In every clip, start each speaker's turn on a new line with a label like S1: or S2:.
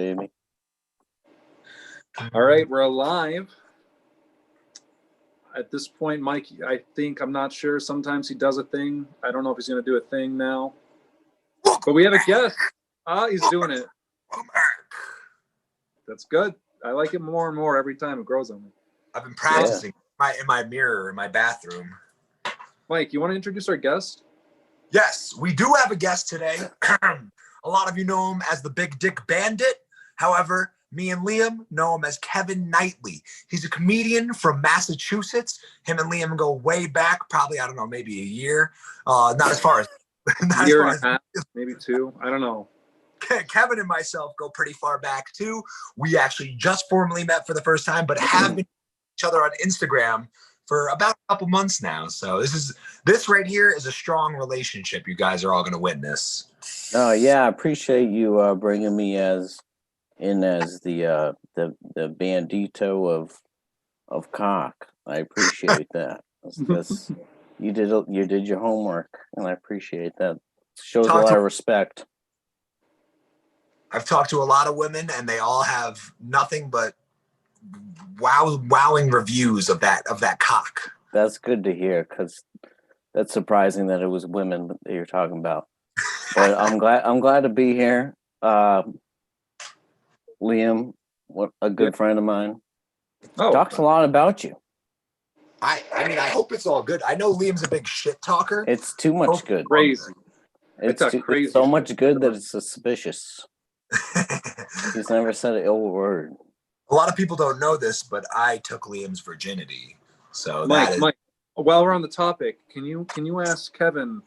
S1: baby.
S2: All right, we're alive. At this point, Mike, I'm not sure. Sometimes he does a thing. I don't know if he's going to do a thing now. But we have a guest. He's doing it. That's good. I like it more and more every time it grows on me.
S3: I've been practicing in my mirror in my bathroom.
S2: Mike, you want to introduce our guest?
S3: Yes, we do have a guest today. A lot of you know him as the Big Dick Bandit. However, me and Liam know him as Kevin Knightley. He's a comedian from Massachusetts. Him and Liam go way back, probably, I don't know, maybe a year. Not as far as...
S2: a year and a half, maybe 2. I don't know.
S3: Kevin and myself go pretty far back, too. We actually just formally met for the first time, but have been each other on Instagram for about a couple months now. So this right here is a strong relationship you guys are all going to witness.
S1: Oh, yeah, I appreciate you bringing me as the bandito of cock. I appreciate that. That's you did your homework, and I appreciate that. Shows a lot of respect.
S3: I've talked to a lot of women, and they all have nothing but wowing reviews of that cock.
S1: That's good to hear, because that's surprising that it was women that you're talking about. But I'm glad to be here. Liam, a good friend of mine, talks a lot about you.
S3: I mean, I hope it's all good. I know Liam's a big shit talker.
S1: It's too much good.
S2: Crazy.
S1: It's so much good that it's suspicious. He's never said an ill word.
S3: A lot of people don't know this, but I took Liam's virginity. So
S2: Mike, while we're on the topic, can you ask Kevin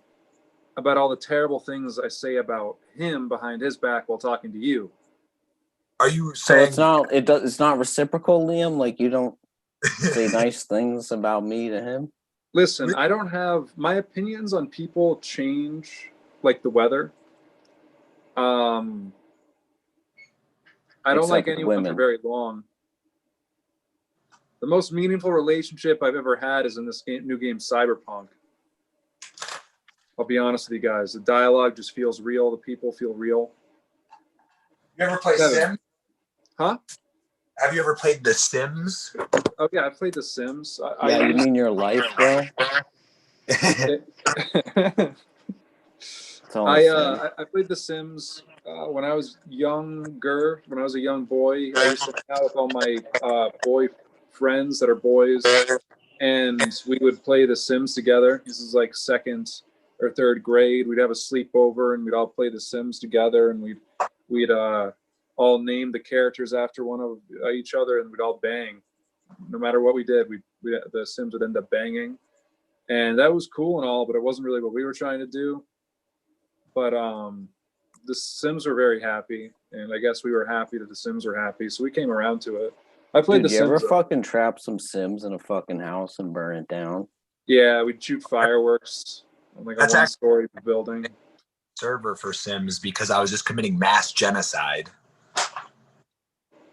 S2: about all the terrible things I say about him behind his back while talking to you?
S3: Are you saying
S1: it's not reciprocal, Liam? Like, you don't say nice things about me to him?
S2: Listen, I don't have my opinions on people change like the weather. I don't like anyone for very long. The most meaningful relationship I've ever had is in this new game, Cyberpunk. I'll be honest with you guys. The dialogue just feels real. The people feel real.
S3: You ever play Sims?
S2: Huh?
S3: Have you ever played The Sims?
S2: Oh, yeah, I played The Sims.
S1: You mean your life, bro?
S2: I played The Sims when I was younger. When I was a young boy, I used to hang out with all my boy friends that are boys, and we would play The Sims together. This is like 2nd or 3rd grade. We'd have a sleepover, and we'd all play The Sims together, and we'd all name the characters after one of each other, and we'd all bang. No matter what we did, the Sims would end up banging, and that was cool and all, but it wasn't really what we were trying to do. But the Sims were very happy, and I guess we were happy that the Sims were happy, so we came around to it. I played The Sims.
S1: Did you ever fucking trap some Sims in a fucking house and burn it down?
S2: Yeah, we'd shoot fireworks on like a one-story building.
S3: Server for Sims because I was just committing mass genocide.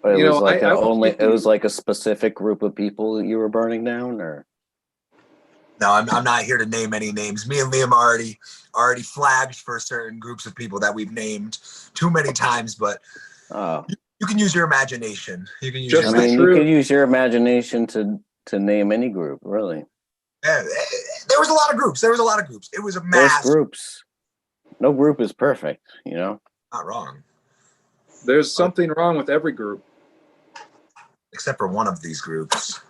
S1: But it was like a specific group of people that you were burning down, or?
S3: No, I'm not here to name any names. Me and Liam already flagged for certain groups of people that we've named too many times, but you can use your imagination. You can
S1: use your imagination to name any group, really.
S3: Yeah, there was a lot of groups. It was a mass.
S1: There's groups. No group is perfect, you know?
S3: Not wrong.
S2: There's something wrong with every group.
S3: Except for one of these groups.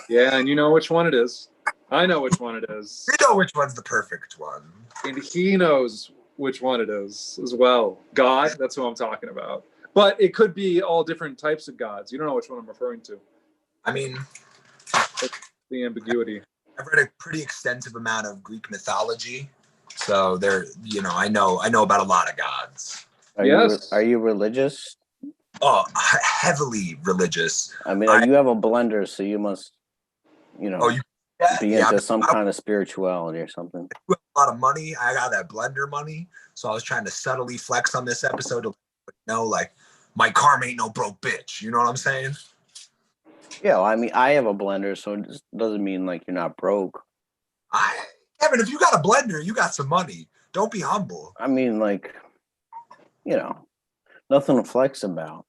S2: Yeah, and you know which one it is. I know which one it is.
S3: You know which one's the perfect one.
S2: And he knows which one it is as well. God, that's who I'm talking about. But it could be all different types of gods. You don't know which one I'm referring to.
S3: I mean,
S2: that's the ambiguity.
S3: I've read a pretty extensive amount of Greek mythology. So I know about a lot of gods.
S1: Are you religious?
S3: Oh, heavily religious.
S1: I mean, you have a blender, so you must, be into some kind of spirituality or something.
S3: I have a lot of money. I got that blender money, so I was trying to subtly flex on this episode to know, like, my karma ain't no broke bitch. You know what I'm saying?
S1: Yeah, well, I mean, I have a blender, so it just doesn't mean like you're not broke.
S3: Kevin, if you got a blender, you got some money. Don't be humble.
S1: I mean, like, nothing to flex about.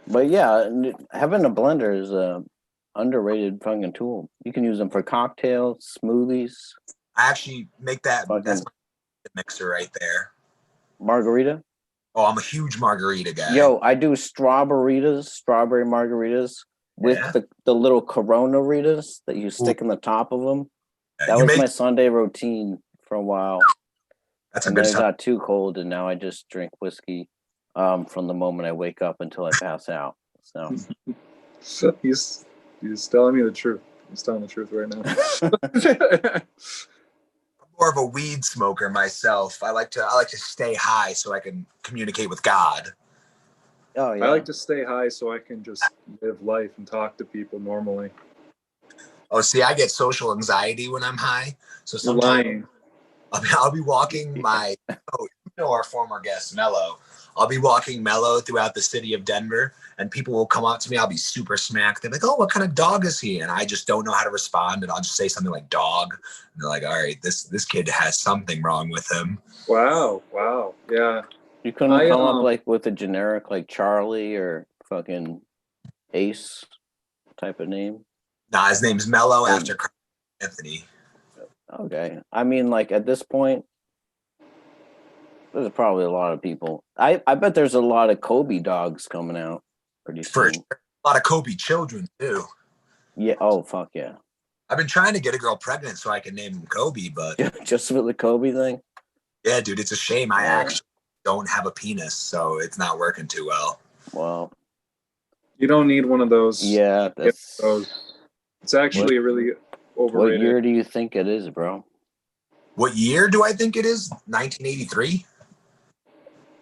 S1: But yeah, having a blender is a underrated fucking tool. You can use them for cocktails, smoothies,
S3: I actually make that. That's
S1: fucking
S3: my mixer right there.
S1: margarita.
S3: Oh, I'm a huge margarita guy.
S1: Yo, I do strawberry margaritas with
S3: Yeah?
S1: the little Corona-ritas that you stick in the top of them. That
S3: You
S1: was
S3: make
S1: my Sunday routine for a while.
S3: that's a
S1: And
S3: good
S1: then it
S3: stuff.
S1: got too cold, and now I just drink whiskey from the moment I wake up until I pass out. So
S2: So he's telling me the truth. He's telling the truth right now.
S3: More of a weed smoker myself. I like to stay high so I can communicate with God.
S1: oh yeah.
S2: I like to stay high so I can just live life and talk to people normally.
S3: Oh, see, I get social anxiety when I'm high. So
S2: You're
S3: sometimes
S2: lying.
S3: I'll be walking my our former guest Mello. I'll be walking Mello throughout the city of Denver, and people will come up to me. I'll be super smacked. They're like, "Oh, what kind of dog is he?" And I just don't know how to respond, and I'll just say something like "dog." And they're like, "All right, this kid has something wrong with him."
S2: Wow. Yeah.
S1: You couldn't come up like with a generic like Charlie or fucking Ace type of name.
S3: Nah, his name's Mello after Anthony.
S1: Okay. I mean, like at this point, there's probably a lot of people. I bet there's a lot of Kobe dogs coming out pretty
S3: For
S1: soon.
S3: sure. A lot of Kobe children too.
S1: Yeah. Oh fuck yeah.
S3: I've been trying to get a girl pregnant so I can name him Kobe, but
S1: Just for the Kobe thing.
S3: yeah, dude, it's a shame. I actually don't have a penis, so it's not working too well.
S1: Well,
S2: You don't need one of those.
S1: yeah, that's.
S2: It's actually really overrated.
S1: What year do you think it is, bro?
S3: What year do I think it is? 1983?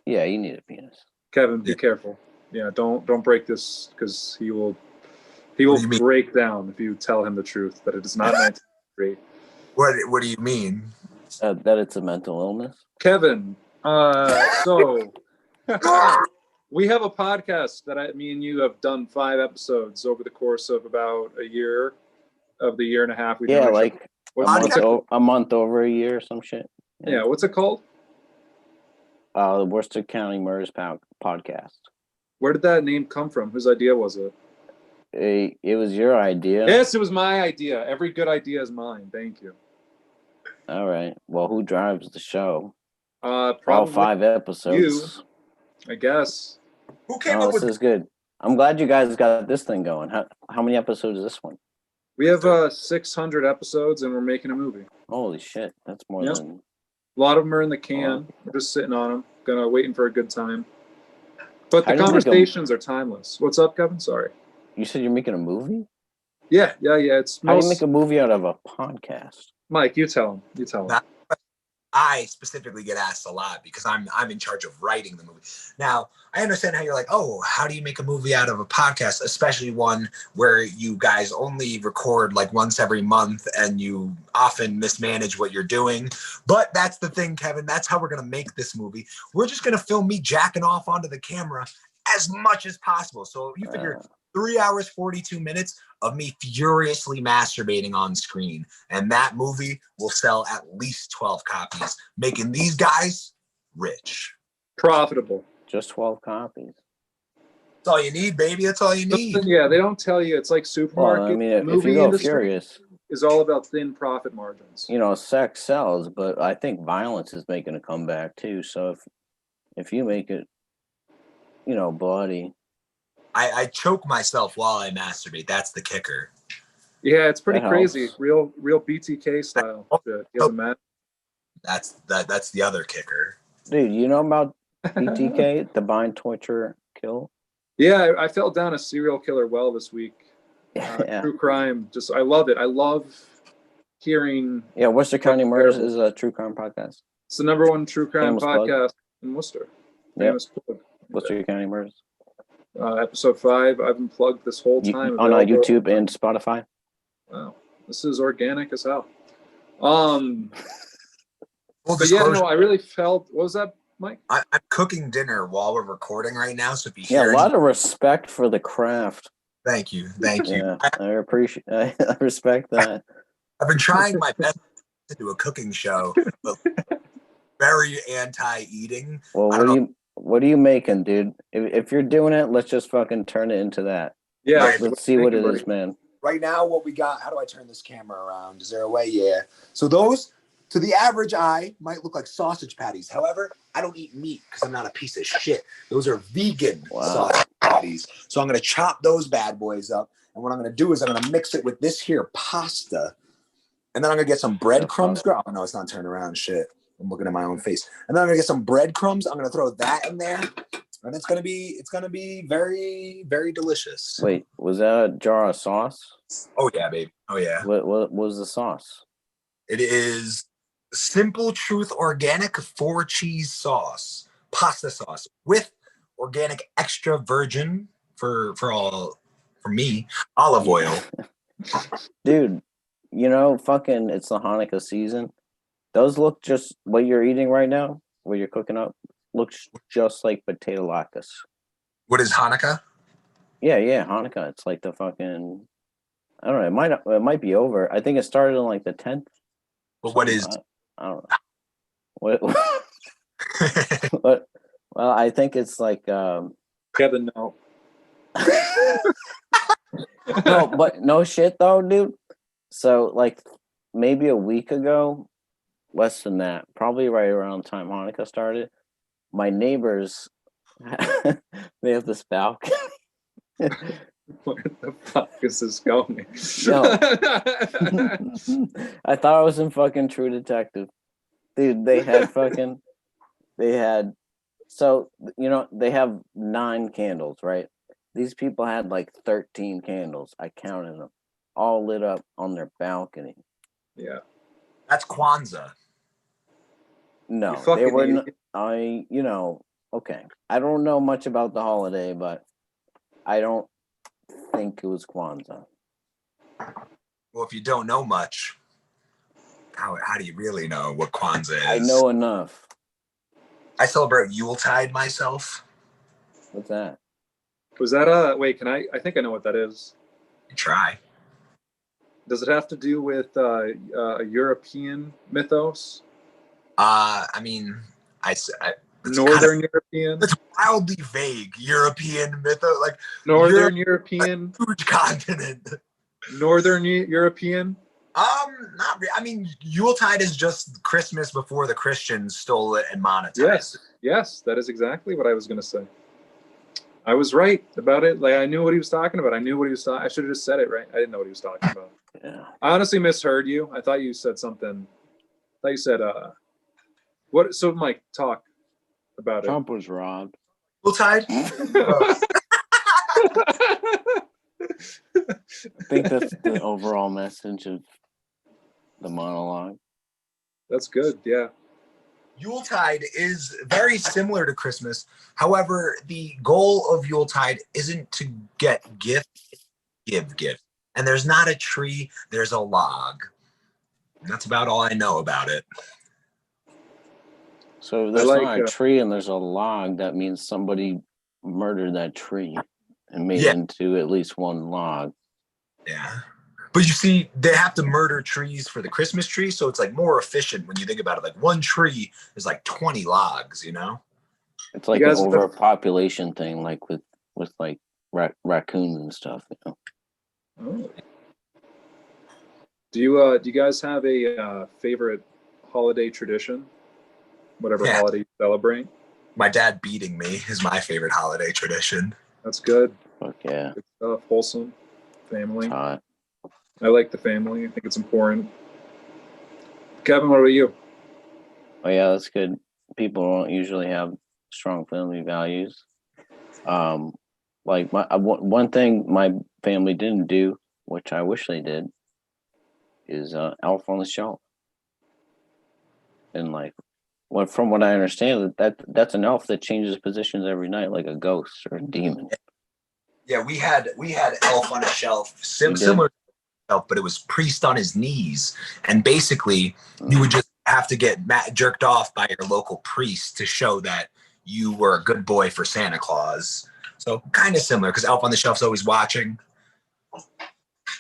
S1: Yeah, you need a penis.
S2: Kevin, be careful. Yeah, don't break this because he will break down if you tell him the truth that it is not 1983.
S3: What do you mean?
S1: That it's a mental illness.
S2: Kevin, so we have a podcast that me and you have done 5 episodes over the course of about a year and a half. We
S1: like a month over a year or some shit.
S2: Yeah, what's it called?
S1: The Worcester County Murders Podcast.
S2: Where did that name come from? Whose idea was it?
S1: It was your idea.
S2: Yes, it was my idea. Every good idea is mine. Thank you.
S1: All right. Well, who drives the show?
S2: Probably
S1: all 5 episodes.
S2: You, I guess.
S3: Who came up with
S1: this? Is good. I'm glad you guys got this thing going. How many episodes is this one?
S2: We have 600 episodes, and we're making a movie.
S1: Holy shit, that's more than.
S2: A lot of them are in the can. We're just sitting on them, waiting for a good time. But the conversations are timeless. What's up, Kevin? Sorry.
S1: You said you're making a movie?
S2: Yeah. How do
S1: you make a movie out of a podcast?
S2: Mike, you tell him. You tell him.
S3: I specifically get asked a lot because I'm in charge of writing the movie. Now, I understand how you're like, oh, how do you make a movie out of a podcast, especially one where you guys only record like once every month and you often mismanage what you're doing. But that's the thing, Kevin. That's how we're going to make this movie. We're just going to film me jacking off onto the camera as much as possible. So you figure 3 hours, 42 minutes of me furiously masturbating on screen. And that movie will sell at least 12 copies, making these guys rich.
S2: Profitable.
S1: Just 12 copies.
S3: That's all you need, baby. That's all you need.
S2: Yeah, they don't tell you. It's like supermarket.
S1: Well, I mean, if you go furious,
S2: is all about thin profit margins.
S1: Sex sells, but I think violence is making a comeback too. So if you make it, bloody.
S3: I choke myself while I masturbate. That's the kicker.
S2: Yeah, it's pretty crazy. Real BTK style.
S3: That's the other kicker.
S1: Dude, you know about BTK, the bind, torture, kill?
S2: Yeah, I fell down a serial killer well this week. True crime. I love it. I love hearing.
S1: Yeah, Worcester County Murders is a true crime podcast.
S2: It's the #1 true crime podcast in Worcester. Famous plug.
S1: Worcester County Murders.
S2: Episode 5. I've been plugged this whole time.
S1: On YouTube and Spotify.
S2: Wow, this is organic as hell. But yeah, no, I really felt. What was that, Mike?
S3: I'm cooking dinner while we're recording right now, so if you hear
S1: a lot of respect for the craft.
S3: Thank you.
S1: Yeah, I appreciate. I respect that.
S3: I've been trying my best to do a cooking show, but very anti-eating.
S1: Well, What are you making, dude? If you're doing it, let's just fucking turn it into that.
S2: Yeah,
S1: Let's see what it is, man.
S3: Right now, what we got, how do I turn this camera around? Is there a way? Yeah. So those, to the average eye, might look like sausage patties. However, I don't eat meat because I'm not a piece of shit. Those are vegan sausage patties. So I'm going to chop those bad boys up. And what I'm going to do is I'm going to mix it with this here pasta. And then I'm going to get some breadcrumbs. Oh, no, it's not turning around. Shit. I'm looking at my own face. And then I'm going to get some breadcrumbs. I'm going to throw that in there. And it's gonna be very, very delicious.
S1: Wait, was that a jar of sauce?
S3: Oh yeah, baby. Oh yeah.
S1: What was the sauce?
S3: It is Simple Truth organic 4-cheese sauce, pasta sauce with organic extra virgin for me olive oil.
S1: Dude, you know, fucking, it's the Hanukkah season. Those look just what you're eating right now, what you're cooking up. Looks just like potato latkes.
S3: What is Hannakuh?
S1: Yeah, Hanukkah. It's like the fucking. I don't know. It might be over. I think it started on like the 10th.
S3: But what is?
S1: I don't know. What? What? Well, I think it's like.
S2: Kevin, no.
S1: No, but no shit though, dude. So like maybe a week ago, less than that, probably right around the time Hanukkah started. My neighbors, they have this balcony.
S2: Where the fuck is this going?
S1: No. I thought I was in fucking True Detective. Dude, they had, so, you know, they have 9 candles, right? These people had like 13 candles. I counted them. All lit up on their balcony.
S2: Yeah.
S3: That's Kwanzaa.
S1: No, they were. Okay. I don't know much about the holiday, but I don't think it was Kwanzaa.
S3: Well, if you don't know much, how do you really know what Kwanzaa is?
S1: I know enough.
S3: I celebrate Yuletide myself.
S1: What's that?
S2: Was that wait, I think I know what that is.
S3: You try.
S2: Does it have to do with a European mythos?
S3: I mean,
S2: Northern European?
S3: It's wildly vague. European mythos, like
S2: Northern European?
S3: Like huge continent.
S2: Northern European?
S3: Not really. I mean, Yuletide is just Christmas before the Christians stole it and monetized it.
S2: Yes, that is exactly what I was going to say. I was right about it. Like, I knew what he was talking about. I knew what he was talking. I should have just said it right. I didn't know what he was talking about.
S1: Yeah.
S2: I honestly misheard you. I thought you said something. I thought you said, what? So, Mike, talk about
S1: Trump was robbed.
S3: Yuletide?
S1: I think that's the overall message of the monologue.
S2: That's good, yeah.
S3: Yuletide is very similar to Christmas. However, the goal of Yuletide isn't to get gifts, give gifts. And there's not a tree, there's a log. And that's about all I know about it.
S1: So if there's not a tree and there's a log, that means somebody murdered that tree and made it into at least one log.
S3: Yeah. But you see, they have to murder trees for the Christmas tree, so it's like more efficient when you think about it. Like one tree is like 20 logs, you know?
S1: It's like an overpopulation thing, like with like raccoons and stuff, you know.
S2: Oh. Do you guys have a favorite holiday tradition? Whatever holiday you celebrate?
S3: My dad beating me is my favorite holiday tradition.
S2: That's good.
S1: Fuck yeah.
S2: Good stuff. Wholesome. Family.
S1: It's hot.
S2: I like the family. I think it's important. Kevin, what about you?
S1: Oh yeah, that's good. People don't usually have strong family values. Like one thing my family didn't do, which I wish they did, is Elf on the Shelf. And like, from what I understand, that's an elf that changes positions every night, like a ghost or a demon.
S3: Yeah, we had Elf on a Shelf, similar to Elf, but it was priest on his knees, and basically you would just have to get jerked off by your local priest to show that you were a good boy for Santa Claus. So kind of similar, because Elf on the Shelf's always watching.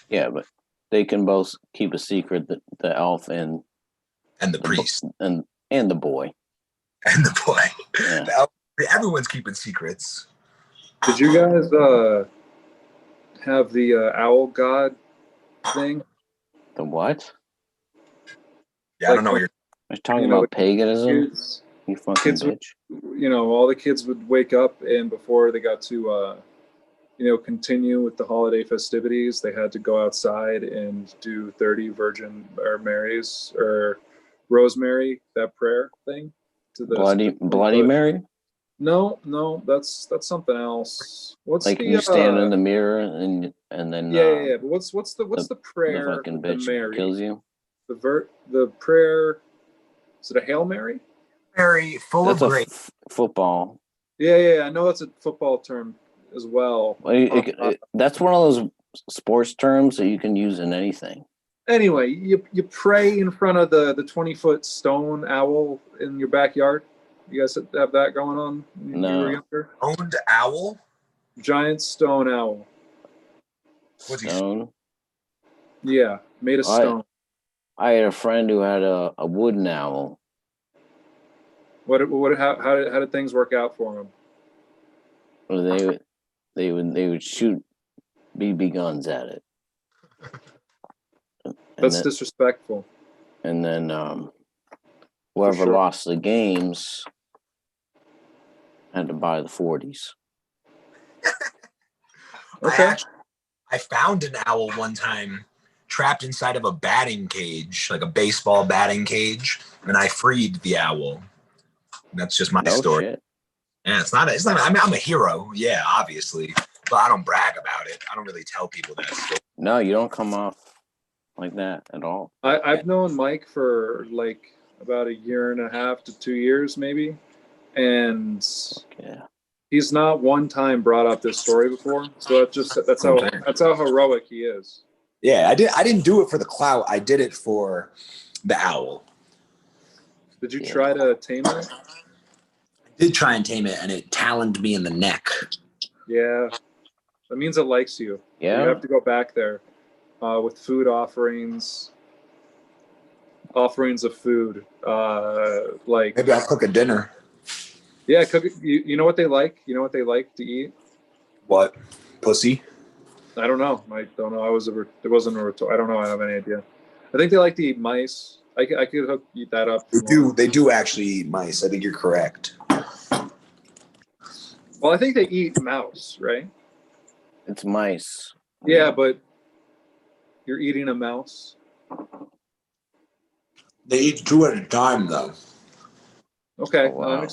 S1: Yeah, but they can both keep a secret, the elf and
S3: the priest
S1: and the boy.
S3: And the boy.
S1: Yeah.
S3: The elf Everyone's keeping secrets.
S2: Did you guys have the owl god thing?
S1: The what?
S3: Yeah, I don't know what you're.
S1: Are you talking about paganism?
S2: Kids,
S1: You fucking
S2: kids
S1: bitch.
S2: all the kids would wake up, and before they got to continue with the holiday festivities, they had to go outside and do 30 Virgin or Marys or Rosemary, that prayer thing. To the
S1: Bloody Mary?
S2: No, that's something else. What's
S1: like
S2: the
S1: you stand in the mirror and then
S2: yeah. But what's the prayer?
S1: The fucking bitch
S2: Mary
S1: kills you.
S2: The prayer. Is it a Hail Mary?
S3: Mary full
S1: That's
S3: of grace.
S1: Football.
S2: Yeah. I know that's a football term as well.
S1: That's one of those sports terms that you can use in anything.
S2: Anyway, you pray in front of the 20-foot stone owl in your backyard. You guys have that going on when you were younger?
S3: Owned owl?
S2: Giant stone owl.
S1: Stone?
S2: Yeah, made of stone.
S1: I had a friend who had a wooden owl.
S2: How did things work out for him?
S1: Well, they would shoot BB guns at it.
S2: That's disrespectful.
S1: And then whoever lost the games had to buy the 40s.
S2: Okay.
S3: I found an owl one time trapped inside of a batting cage, like a baseball batting cage, and I freed the owl. That's just my story.
S1: Shit.
S3: Yeah, it's not. I mean, I'm a hero. Yeah, obviously, but I don't brag about it. I don't really tell people that story.
S1: No, you don't come off like that at all.
S2: I've known Mike for like about 1.5 to 2 years, maybe, and he's not one time brought up this story before. So that's how heroic he is.
S3: Yeah, I didn't do it for the clout. I did it for the owl.
S2: Did you try to tame it?
S3: I did try and tame it, and it taloned me in the neck.
S2: Yeah, that means it likes you.
S1: Yeah,
S2: you have to go back there with food offerings of food. Like
S3: maybe I'll cook a dinner.
S2: Yeah, cook it. You know what they like? You know what they like to eat?
S3: What? Pussy?
S2: I don't know. I don't know. It wasn't a I don't know. I have any idea. I think they like to eat mice. I could eat that up.
S3: They do actually eat mice. I think you're correct.
S2: Well, I think they eat mouse, right?
S1: It's mice.
S2: Yeah, but you're eating a mouse.
S3: They eat 2 at a time, though.
S2: Okay.
S1: Oh, wow.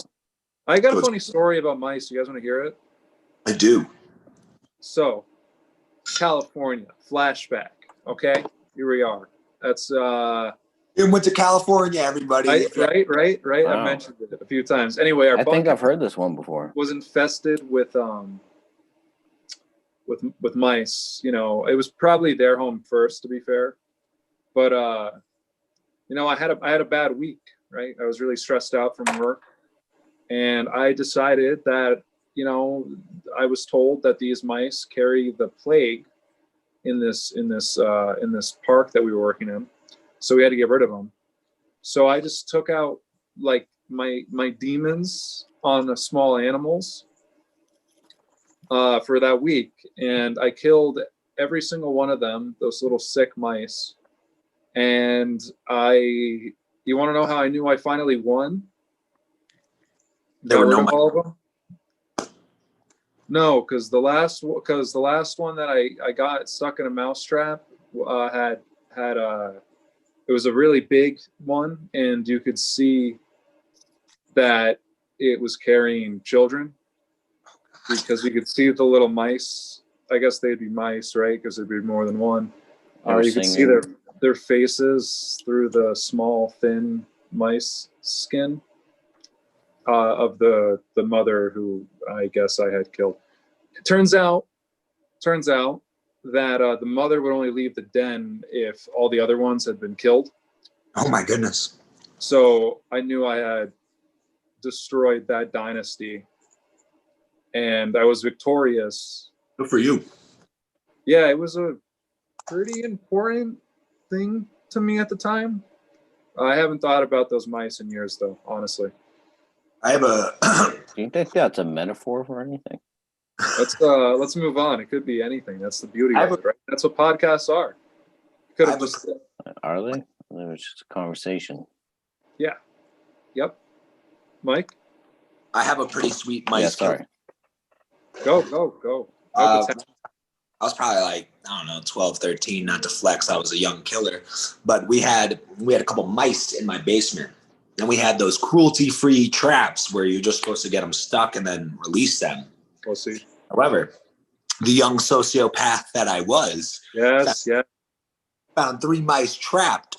S2: I got a funny story about mice. You guys want to hear it?
S3: I do.
S2: So, California, flashback. Okay, here we are. That's
S3: We went to California, everybody.
S2: Right.
S1: Wow.
S2: I mentioned it a few times. Anyway,
S1: I think I've heard this one before.
S2: Was infested with mice. You know, it was probably their home first, to be fair. But you know, I had a bad week. Right, I was really stressed out from work, and I decided that, you know, I was told that these mice carry the plague in this park that we were working in, so we had to get rid of them. So I just took out like my demons on the small animals for that week, and I killed every single one of them, those little sick mice. And you want to know how I knew I finally won?
S3: There were no mice.
S2: All of them? No, because the last one that I got stuck in a mouse trap had it was a really big one, and you could see that it was carrying children, because you could see the little mice. I guess they'd be mice, right? Because there'd be more than one. You could see their faces through the small, thin mice skin of the mother who I guess I had killed. It turns out that the mother would only leave the den if all the other ones had been killed.
S3: Oh my goodness.
S2: So I knew I had destroyed that dynasty, and I was victorious.
S3: Good for you.
S2: Yeah, it was a pretty important thing to me at the time. I haven't thought about those mice in years, though, honestly.
S3: I have
S1: Do you think that's a metaphor for anything?
S2: Let's move on. It could be anything. That's the beauty of it, right? That's what podcasts are. Could have just
S1: Are they? It was just a conversation.
S2: yeah. Yep. Mike?
S3: I have a pretty sweet mice.
S1: Yeah, sorry.
S2: Go.
S3: I was probably like, I don't know, 12, 13, not to flex. I was a young killer. But we had a couple mice in my basement. And we had those cruelty-free traps where you're just supposed to get them stuck and then release them.
S2: We'll see.
S3: However, the young sociopath that I was found 3 mice trapped.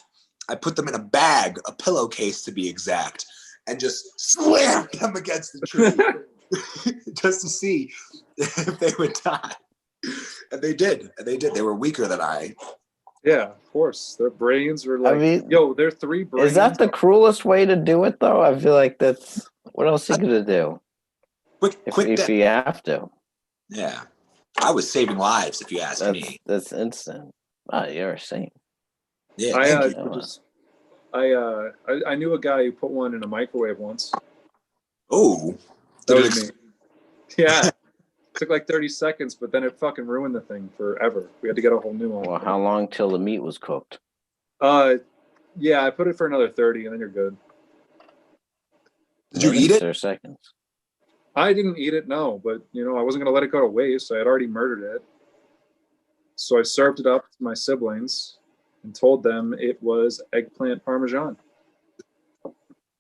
S3: I put them in a bag, a pillowcase to be exact, and just slammed them against the tree just to see if they would die. And they did. They were weaker than I.
S2: Yeah, of course. Their brains were like, they're 3 brains.
S1: Is that the cruelest way to do it, though? I feel like that's... What else are you going to do? If you have to.
S3: Yeah. I was saving lives, if you ask me.
S1: That's instant. Oh, you're a saint.
S3: Yeah,
S2: I knew a guy who put one in a microwave once.
S3: Oh.
S2: That was me. Yeah. It took like 30 seconds, but then it fucking ruined the thing forever. We had to get a whole new one.
S1: Well, how long till the meat was cooked?
S2: Yeah, I put it for another 30 and then you're good.
S3: Did you eat it?
S1: 30 seconds.
S2: I didn't eat it, no, but I wasn't gonna let it go to waste. I had already murdered it. So I served it up to my siblings and told them it was eggplant parmesan.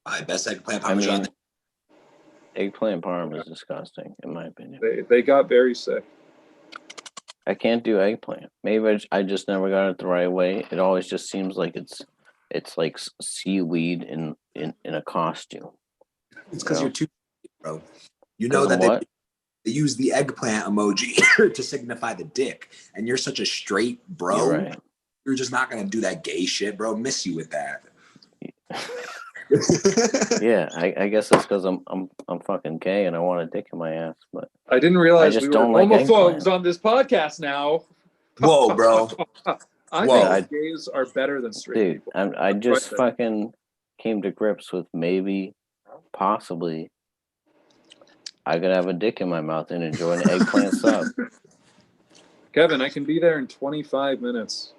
S3: My best eggplant parmesan.
S1: Eggplant parm is disgusting, in my opinion.
S2: They got very sick.
S1: I can't do eggplant. Maybe I just never got it the right way. It always just seems like it's like seaweed in a costume.
S3: It's because you're too, bro. You know that they use the eggplant emoji to signify the dick, and you're such a straight bro.
S1: You're right.
S3: You're just not gonna do that gay shit, bro. Miss you with that.
S1: Yeah, I guess it's because I'm fucking gay and I want a dick in my ass, but
S2: I didn't realize
S1: I just
S2: we
S1: don't
S2: were
S1: like
S2: homophobes
S1: eggplant.
S2: on this podcast now.
S3: Whoa, bro.
S2: I think gays are better than straight people.
S1: I just fucking came to grips with maybe, possibly, I could have a dick in my mouth and enjoy an eggplant sub.
S2: Kevin, I can be there in 25 minutes.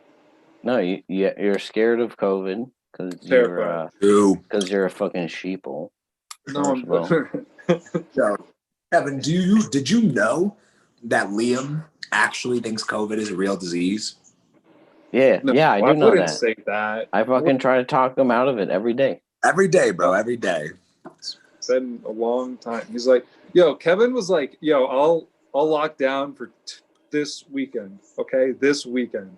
S1: No, you're scared of COVID because you're a fucking sheeple.
S2: No, I'm better.
S3: So, Kevin, did you know that Liam actually thinks COVID is a real disease?
S1: Yeah,
S2: No,
S1: I do know
S2: wouldn't
S1: that.
S2: say that.
S1: I fucking try to talk him out of it every day.
S3: Every day, bro. Every day.
S2: It's been a long time. He's like, Kevin was like, I'll lock down for this weekend, okay? This weekend.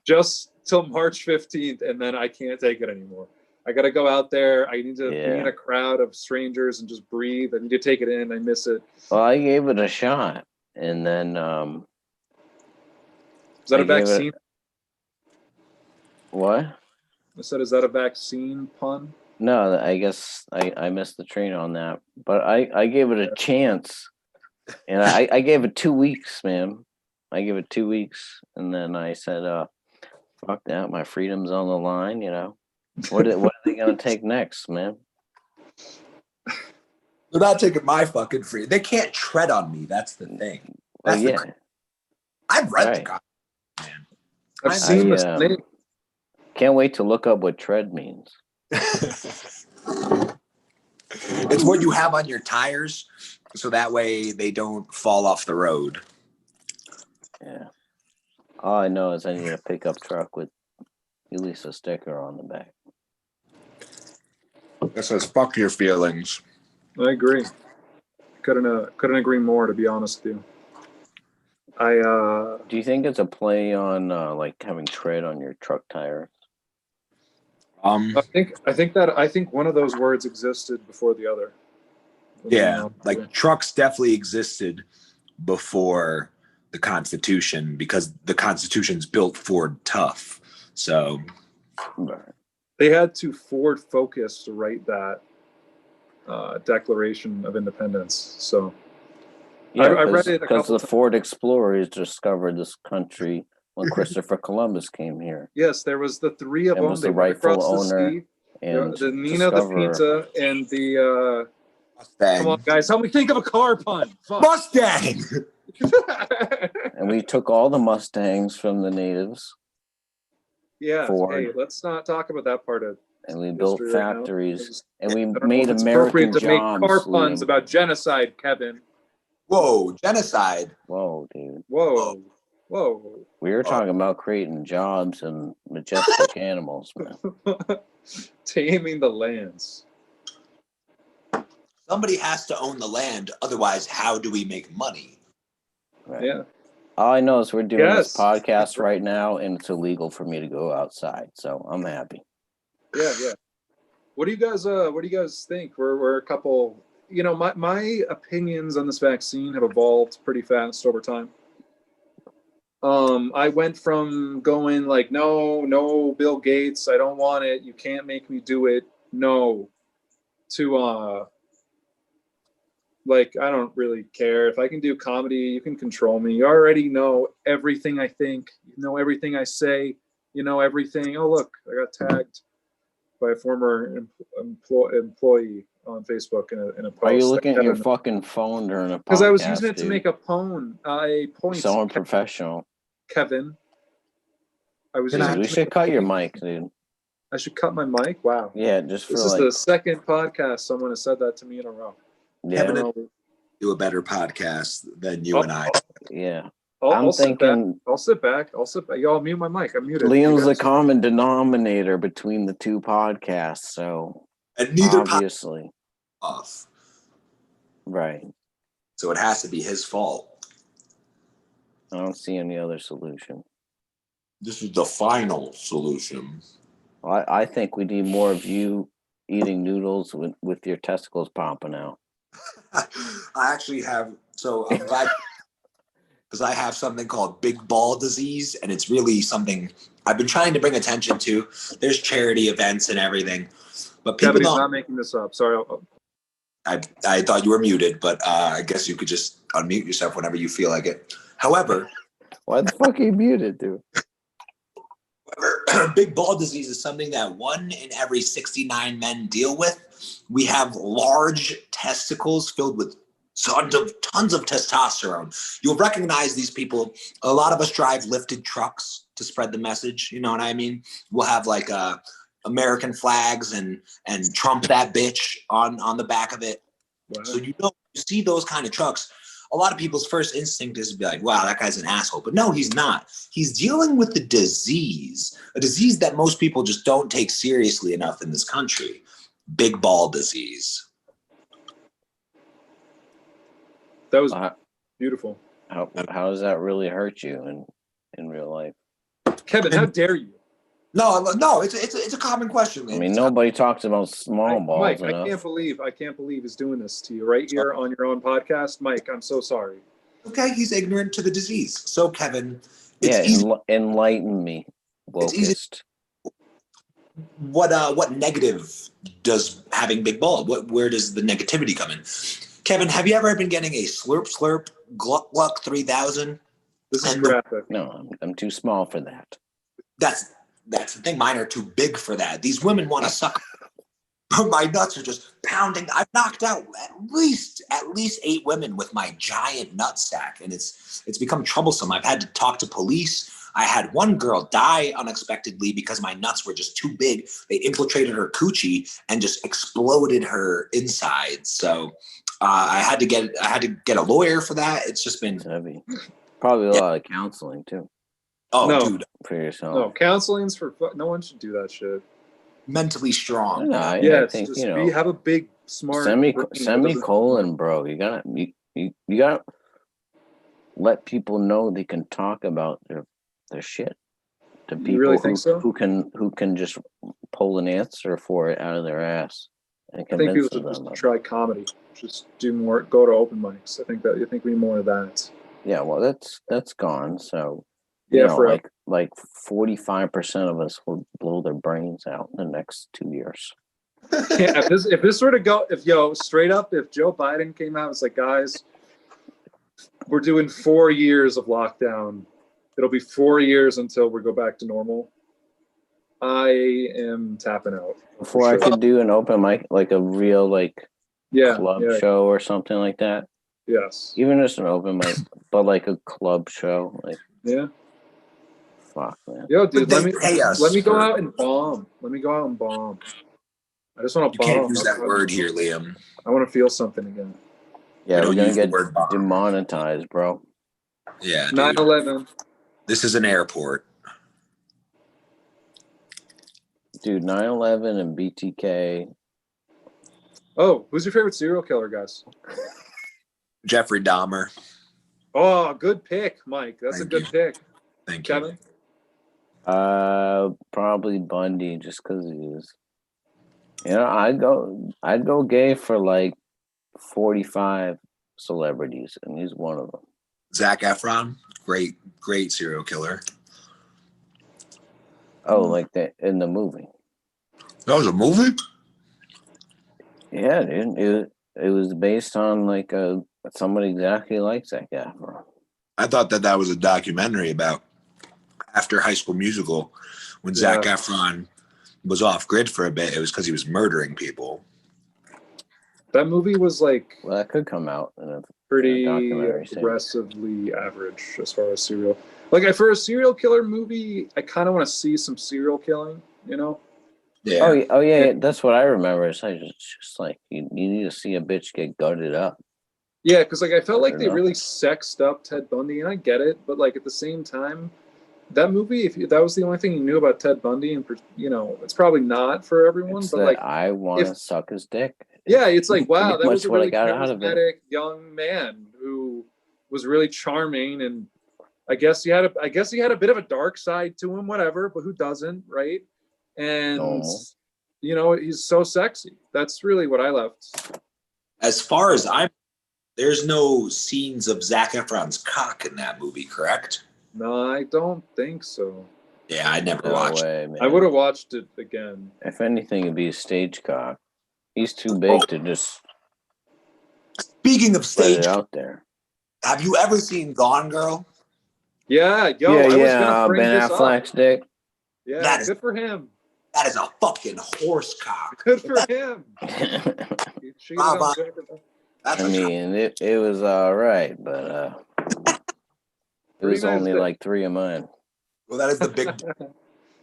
S2: Just till March 15th, and then I can't take it anymore. I got to go out there. I need to be in a crowd of strangers and just breathe. I need to take it in. I miss it.
S1: Well, I gave it a shot, and then...
S2: Is that a vaccine?
S1: What?
S2: I said, is that a vaccine pun?
S1: No, I guess I missed the train on that. But I gave it a chance. And I gave it 2 weeks, man. I gave it 2 weeks. And then I said, fuck that. My freedom's on the line, What are they going to take next, man?
S3: They're not taking my fucking freedom. They can't tread on me. That's the thing. That's I've read the comic, man.
S2: I've seen the snake.
S1: Can't wait to look up what tread means.
S3: It's what you have on your tires, so that way they don't fall off the road.
S1: Yeah. All I know is I need a pickup truck with at least a sticker on the back.
S3: That says "fuck your feelings."
S2: I agree. Couldn't agree more, to be honest with you.
S1: Do you think it's a play on like having tread on your truck tires?
S2: I think one of those words existed before the other.
S3: Yeah, like trucks definitely existed before the Constitution because the Constitution's built Ford tough. So
S2: they had to Ford focus to write that Declaration of Independence. So
S1: yeah,
S2: I read it
S1: because the Ford Explorers discovered this country when Christopher Columbus came here.
S2: Yes, there was the 3 of them.
S1: Was
S2: they
S1: the rightful owner
S2: the sea.
S1: and
S2: the Nina, the Pinta, and the
S3: Mustang.
S2: Come on, guys, help me think of a car pun. Fuck.
S3: Mustang.
S1: And we took all the Mustangs from the natives.
S2: Yeah.
S1: Ford.
S2: Hey, let's not talk about that part of.
S1: And we built
S2: history right now,
S1: factories,
S2: because
S1: and we
S2: I don't know
S1: made
S2: if it's
S1: American
S2: appropriate to make
S1: jobs.
S2: car puns
S1: Liam.
S2: about genocide, Kevin.
S3: Whoa, genocide.
S1: Whoa, dude.
S2: Whoa. Whoa.
S1: We were talking about creating jobs and majestic animals, man.
S2: Taming the lands.
S3: Somebody has to own the land. Otherwise, how do we make money?
S1: Right.
S2: Yeah.
S1: All I know is we're doing this
S2: Yes.
S1: podcast right now, and it's illegal for me to go outside, so I'm happy.
S2: Yeah, yeah. What do you guys think? We're a couple, you know, my opinions on this vaccine have evolved pretty fast over time. I went from going like, no, Bill Gates, I don't want it, you can't make me do it, no, to like, I don't really care. If I can do comedy, you can control me. You already know everything I think, you know everything I say, you know everything. Oh, look, I got tagged by a former employee on Facebook in a post.
S1: Are you looking at your fucking phone during a podcast?
S2: Because I was using it to
S1: dude?
S2: make a point.
S1: So unprofessional.
S2: Kevin. I was
S1: Dude,
S2: using it
S1: we
S2: to
S1: should
S2: make a
S1: cut your
S2: point.
S1: mic, dude.
S2: I should cut my mic? Wow.
S1: Yeah, just for
S2: This is
S1: like.
S2: the second podcast someone has said that to me in a row.
S1: Yeah,
S3: Kevin,
S2: I don't know.
S3: do a better podcast than you and I.
S1: yeah.
S2: I'll sit back.
S1: thinking
S2: I'll sit back. Y'all mute my mic. I'm muted.
S1: Liam's
S2: You
S1: the
S2: guys-
S1: common denominator between the two podcasts, so
S3: And neither podcast
S1: obviously,
S3: off.
S1: right.
S3: So it has to be his fault.
S1: I don't see any other solution.
S3: This is the final solution.
S1: I think we need more of you eating noodles with your testicles popping out.
S3: I actually have, so I'm glad, because I have something called big ball disease, and it's really something I've been trying to bring attention to. There's charity events and everything, but people
S2: Kevin, he's
S3: don't.
S2: not making this up. Sorry.
S3: I thought you were muted, but I guess you could just unmute yourself whenever you feel like it. However,
S1: Why the fuck are you muted, dude?
S3: big ball disease is something that 1 in every 69 men deal with. We have large testicles filled with tons of testosterone. You'll recognize these people. A lot of us drive lifted trucks to spread the message. You know what I mean? We'll have like American flags and Trump that bitch on the back of it.
S2: Wow.
S3: So you see those kind of trucks. A lot of people's first instinct is to be like, wow, that guy's an asshole. But no, he's not. He's dealing with the disease, a disease that most people just don't take seriously enough in this country. Big ball disease.
S2: That was beautiful.
S1: How does that really hurt you in real life?
S2: Kevin, how dare you?
S3: No, it's a common question.
S1: I mean, nobody talks about small balls
S2: Mike,
S1: enough.
S2: I can't believe he's doing this to you right here on your own podcast. Mike, I'm so sorry.
S3: Okay, he's ignorant to the disease. So, Kevin, it's
S1: Yeah,
S3: easy.
S1: enlighten me,
S3: It's easy.
S1: Wokist.
S3: What negative does having big ball? Where does the negativity come in? Kevin, have you ever been getting a slurp gluck gluck 3000?
S2: This is graphic.
S1: No, I'm too small for that.
S3: That's the thing. Mine are too big for that. These women want to suck. My nuts are just pounding. I've knocked out at least 8 women with my giant nut sack, and it's become troublesome. I've had to talk to police. I had one girl die unexpectedly because my nuts were just too big. They infiltrated her coochie and just exploded her insides. So I had to get a lawyer for that. It's just been
S1: Heavy. Probably a lot of counseling too.
S3: Oh,
S2: No.
S3: dude,
S1: For yourself.
S2: No, counseling's for no one should do that shit.
S3: mentally strong.
S1: No, I
S2: Yes,
S1: think
S2: just
S1: you know.
S2: have a big smart
S1: Semicolon, bro. You gotta let people know they can talk about their shit to people
S2: You really think so?
S1: who can just pull an answer for it out of their ass and
S2: I think
S1: convince
S2: people should
S1: them.
S2: just try comedy. Just do more. Go to open mics. I think we need more of that.
S1: Yeah, well, that's gone. So
S2: Yeah,
S1: you know,
S2: forever.
S1: like 45% of us will blow their brains out in the next 2 years.
S2: Yeah, if this were to go, if Joe Biden came out and was like, guys, we're doing 4 years of lockdown. It'll be 4 years until we go back to normal. I am tapping out.
S1: Before I could do an open mic, like a real club show or something like that.
S2: Yes.
S1: Even just an open mic, but like a club show. Like,
S2: yeah.
S1: Fuck, man.
S2: Yo, dude, let me go
S3: for...
S2: out and bomb. Let me go out and bomb. I just want to bomb.
S3: You can't use that word here, Liam.
S2: I want to feel something again.
S1: Yeah, we're gonna get demonetized, bro.
S3: Yeah,
S2: 9/11.
S3: This is an airport.
S1: Dude, 9/11 and BTK.
S2: Oh, who's your favorite serial killer, guys?
S3: Jeffrey Dahmer.
S2: Oh, good pick, Mike. That's a good pick.
S3: Thank
S2: you.
S3: Kevin?
S1: Probably Bundy, just because he was. You know, I'd go gay for like 45 celebrities, and he's one of them.
S3: Zac Efron, great serial killer.
S1: Oh, like that in the movie.
S3: That was a movie?
S1: Yeah, dude. It was based on like somebody exactly like Zac Efron.
S3: I thought that was a documentary about after High School Musical when Zac Efron was off grid for a bit. It was because he was murdering people.
S2: That movie was like...
S1: Well, that could come out in a
S2: pretty
S1: documentary
S2: aggressively average as far as serial. Like, for a serial killer movie, I kind of want to see some serial killing, you know?
S3: Yeah.
S1: Oh yeah, that's what I remember. It's like just like you need to see a bitch get gutted up.
S2: Yeah, because like I felt like they really sexed up Ted Bundy, and I get it, but like at the same time, that movie, if that was the only thing you knew about Ted Bundy, and you know, it's probably not for everyone.
S1: It's
S2: but like,
S1: I want to suck his dick.
S2: Yeah, it's like wow, that was a really
S1: charismatic
S2: young man who was really charming, and I guess he had a bit of a dark side to him, whatever. But who doesn't, right? And you know, he's so sexy. That's really what I left.
S3: As far as there's no scenes of Zac Efron's cock in that movie, correct?
S2: No, I don't think so.
S3: Yeah, I never watched
S1: it.
S2: I would have watched it again.
S1: If anything, it'd be a stage cock. He's too big to just.
S3: Speaking of stage,
S1: it out there.
S3: Have you ever seen Gone Girl?
S2: Yeah, I was gonna bring
S1: BenAffleck's dick.
S2: Yeah, good for him.
S3: That is a fucking horse cock.
S2: Good for him.
S1: I mean, it was all right, but it was only like 3 of mine.
S3: Well, that is the big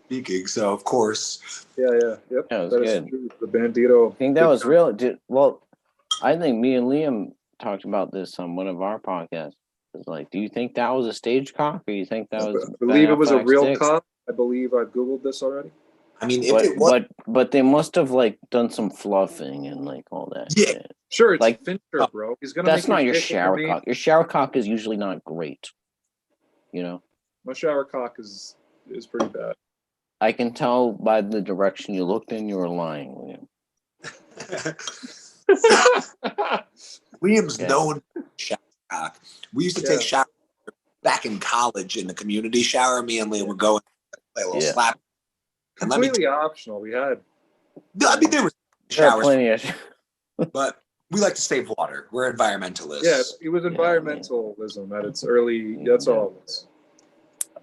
S3: speaking, so of course.
S2: Yeah, yep.
S1: Yeah, it was good.
S2: The Bandito.
S1: I think that was real. Well, I think me and Liam talked about this on one of our podcasts. It's like, do you think that was a stage cock, or you think that was?
S2: I believe it was a real cock. I believe I've Googled this already.
S3: I mean, if it was,
S1: but they must have like done some fluffing and like all that.
S3: Yeah,
S1: shit.
S2: Sure. It's like Fincher, bro. He's gonna.
S1: That's not your shower cock. Your shower cock is usually not great. You know.
S2: My shower cock is pretty bad.
S1: I can tell by the direction you looked in. You were lying, Liam.
S3: Liam's known shower cock. We used to take showers back in college in the community shower. Me and Liam would go and play a little slap.
S2: Completely optional. We had.
S3: I mean, there was showers,
S1: plenty of
S3: but we like to save water. We're environmentalists.
S2: Yeah, it was environmentalism at its early. That's all it was.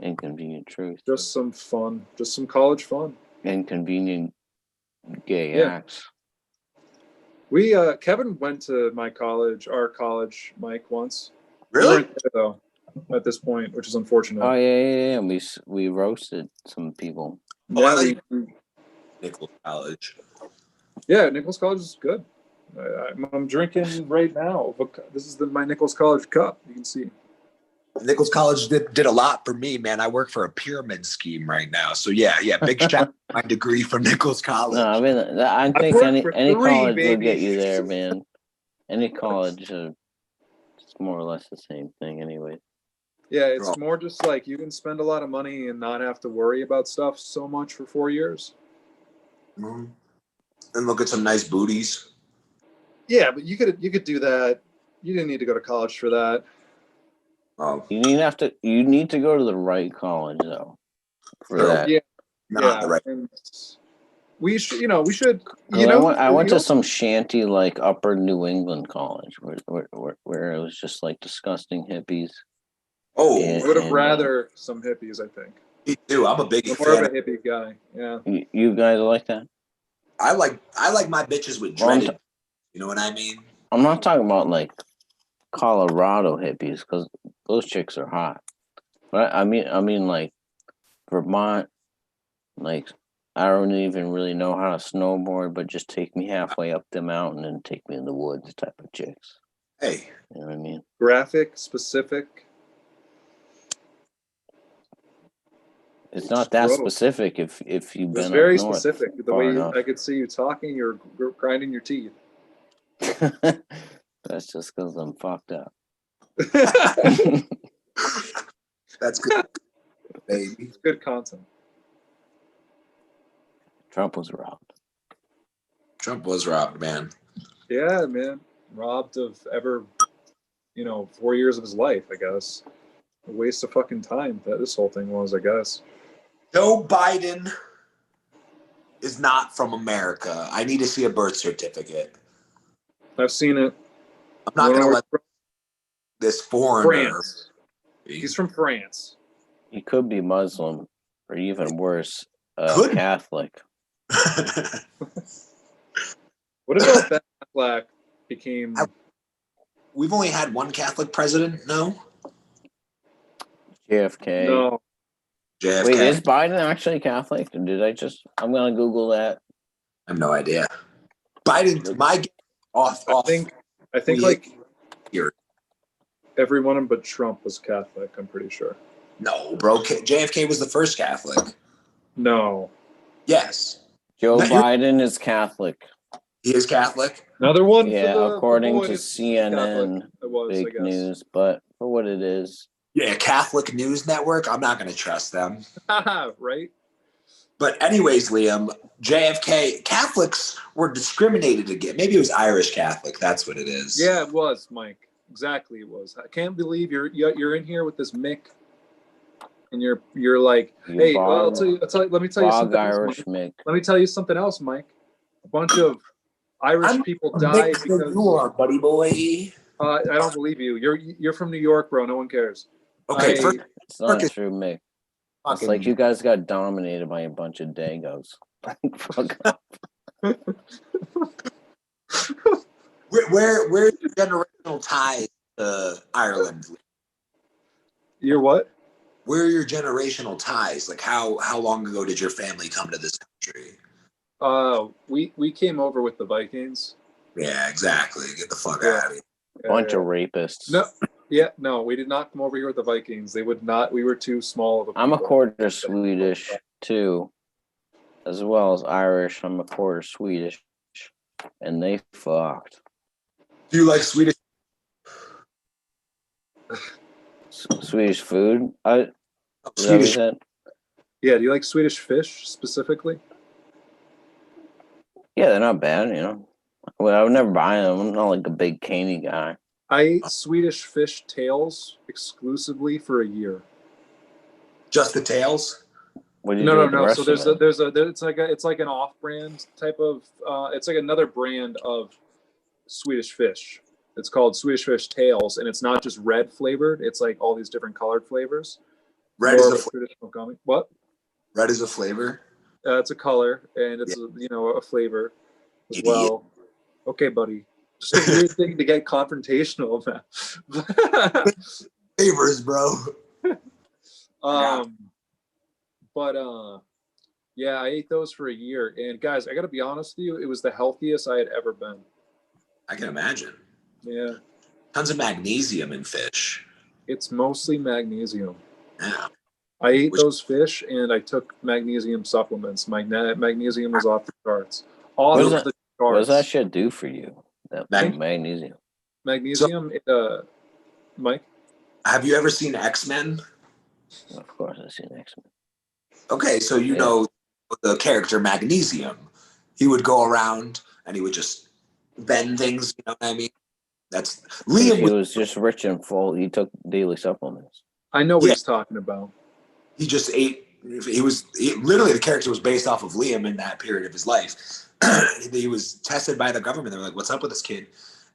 S1: Inconvenient truth.
S2: Just some fun. Just some college fun.
S1: Inconvenient gay acts.
S2: We Kevin went to our college, Mike, once.
S3: Really?
S2: We weren't there, though, at this point, which is unfortunate.
S1: Oh yeah. We roasted some people.
S3: Nichols College.
S2: Yeah, Nichols College is good. I'm drinking right now. This is my Nichols College cup. You can see.
S3: Nichols College did a lot for me, man. I work for a pyramid scheme right now. So yeah, big shout out to my degree from Nichols College.
S1: No, I mean, I think any college will get you there, man. Any college, it's more or less the same thing anyway.
S2: Yeah, it's more just like you can spend a lot of money and not have to worry about stuff so much for 4 years.
S3: Mm-hmm. And look at some nice booties.
S2: Yeah, but you could do that. You didn't need to go to college for that.
S3: Oh.
S1: You need to go to the right college though. For that.
S2: Yeah.
S3: Not the right.
S2: We should.
S1: I went to some shanty like upper New England college where it was just like disgusting hippies.
S3: Oh,
S2: I would have rather some hippies, I think.
S3: Me too. I'm a big
S2: more of a hippie guy. Yeah.
S1: You guys like that?
S3: I like my bitches with dreaded. You know what I mean?
S1: I'm not talking about like Colorado hippies because those chicks are hot. But I mean like Vermont. Like I don't even really know how to snowboard, but just take me halfway up the mountain and take me in the woods type of chicks.
S3: Hey,
S1: you know what I mean?
S2: Graphic, specific.
S1: It's not that
S2: Gross.
S1: specific if you've
S2: It's
S1: been
S2: very
S1: up north
S2: specific. The
S1: far
S2: way
S1: enough.
S2: I could see you talking, you're grinding your teeth.
S1: That's just because I'm fucked up.
S3: that's good, baby.
S2: It's good content.
S1: Trump was robbed.
S3: Trump was robbed, man.
S2: Yeah, man. Robbed of 4 years of his life, I guess. A waste of fucking time that this whole thing was, I guess.
S3: Joe Biden is not from America. I need to see a birth certificate.
S2: I've seen it.
S3: I'm not going to let this foreigner.
S2: France. He's from France.
S1: He could be Muslim, or even worse,
S3: Could.
S1: Catholic.
S2: What about Ben Affleck became...
S3: We've only had one Catholic president, no?
S1: JFK.
S2: No.
S3: JFK.
S1: Wait, is Biden actually Catholic? I'm gonna Google that.
S3: I have no idea. Biden,
S2: I think like everyone but Trump was Catholic, I'm pretty sure.
S3: No, bro. JFK was the first Catholic.
S2: No.
S3: Yes.
S1: Joe Biden is Catholic.
S3: He is Catholic?
S2: Another one
S1: Yeah,
S2: for the
S1: according to
S2: boys.
S1: CNN, fake news, but for what it is.
S3: Yeah, Catholic News Network. I'm not going to trust them.
S2: Right?
S3: But anyways, Liam, JFK, Catholics were discriminated against. Maybe it was Irish Catholic. That's what it is.
S2: Yeah, it was, Mike. Exactly, it was. I can't believe you're in here with this Mick, and you're like, hey, let me tell you something
S1: Irish
S2: else,
S1: Mick.
S2: Let me tell you something else, Mike. A bunch of Irish people died because
S3: you are, buddy boy.
S2: I don't believe you. You're from New York, bro. No one cares.
S3: Okay,
S1: it's not true, Mick. It's like you guys got dominated by a bunch of Dagos. Fuck up.
S3: Where are your generational ties to Ireland?
S2: You're what?
S3: Where are your generational ties? Like how long ago did your family come to this country?
S2: We came over with the Vikings.
S3: Yeah, exactly. Get the fuck out of here.
S1: Bunch of rapists.
S2: No, we did not come over here with the Vikings. They would not. We were too small of a people.
S1: I'm a quarter Swedish too, as well as Irish. I'm a quarter Swedish, and they fucked.
S3: Do you like Swedish?
S1: Swedish food?
S3: Swedish.
S2: Yeah, do you like Swedish fish specifically?
S1: Yeah, they're not bad, you know. Well, I would never buy them. I'm not like a big caney guy.
S2: I ate Swedish fish tails exclusively for a year.
S3: Just the tails?
S2: No. So it's like an off-brand type of. It's like another brand of Swedish fish. It's called Swedish fish tails, and it's not just red flavored. It's like all these different colored flavors.
S3: Red is a
S2: traditional gummy. What?
S3: Red is a flavor.
S2: It's a color, and it's a flavor as
S3: Idiot.
S2: well. Okay, buddy. Just a weird thing to get confrontational about.
S3: Flavors, bro.
S2: Yeah, I ate those for a year, and guys, I got to be honest with you, it was the healthiest I had ever been.
S3: I can imagine.
S2: Yeah.
S3: Tons of magnesium in fish.
S2: It's mostly magnesium.
S3: Yeah.
S2: I ate those fish, and I took magnesium supplements. My magnesium was off the charts.
S1: What does that shit do for you? That magnesium.
S2: Magnesium, Mike?
S3: Have you ever seen X-Men?
S1: Of course, I've seen X-Men.
S3: Okay, so you know the character Magnesium. He would go around and he would just bend things, you know what I mean? That's Liam.
S1: He was just rich and full. He took daily supplements.
S2: I know what he's talking about.
S3: He just ate. Literally, the character was based off of Liam in that period of his life. He was tested by the government. They were like, "What's up with this kid?"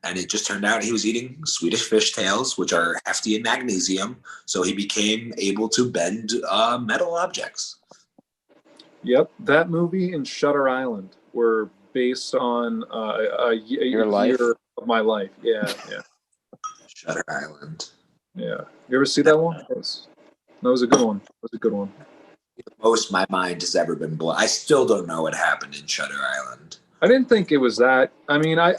S3: And it just turned out he was eating Swedish fish tails, which are hefty in magnesium. So he became able to bend metal objects.
S2: Yep, that movie and Shutter Island were based on a
S1: Your life?
S2: year of my life. Yeah.
S3: Shutter Island.
S2: Yeah. You ever see that one? That was a good one. That was a good one.
S3: The most my mind has ever been blown. I still don't know what happened in Shutter Island.
S2: I didn't think it was that. I mean, I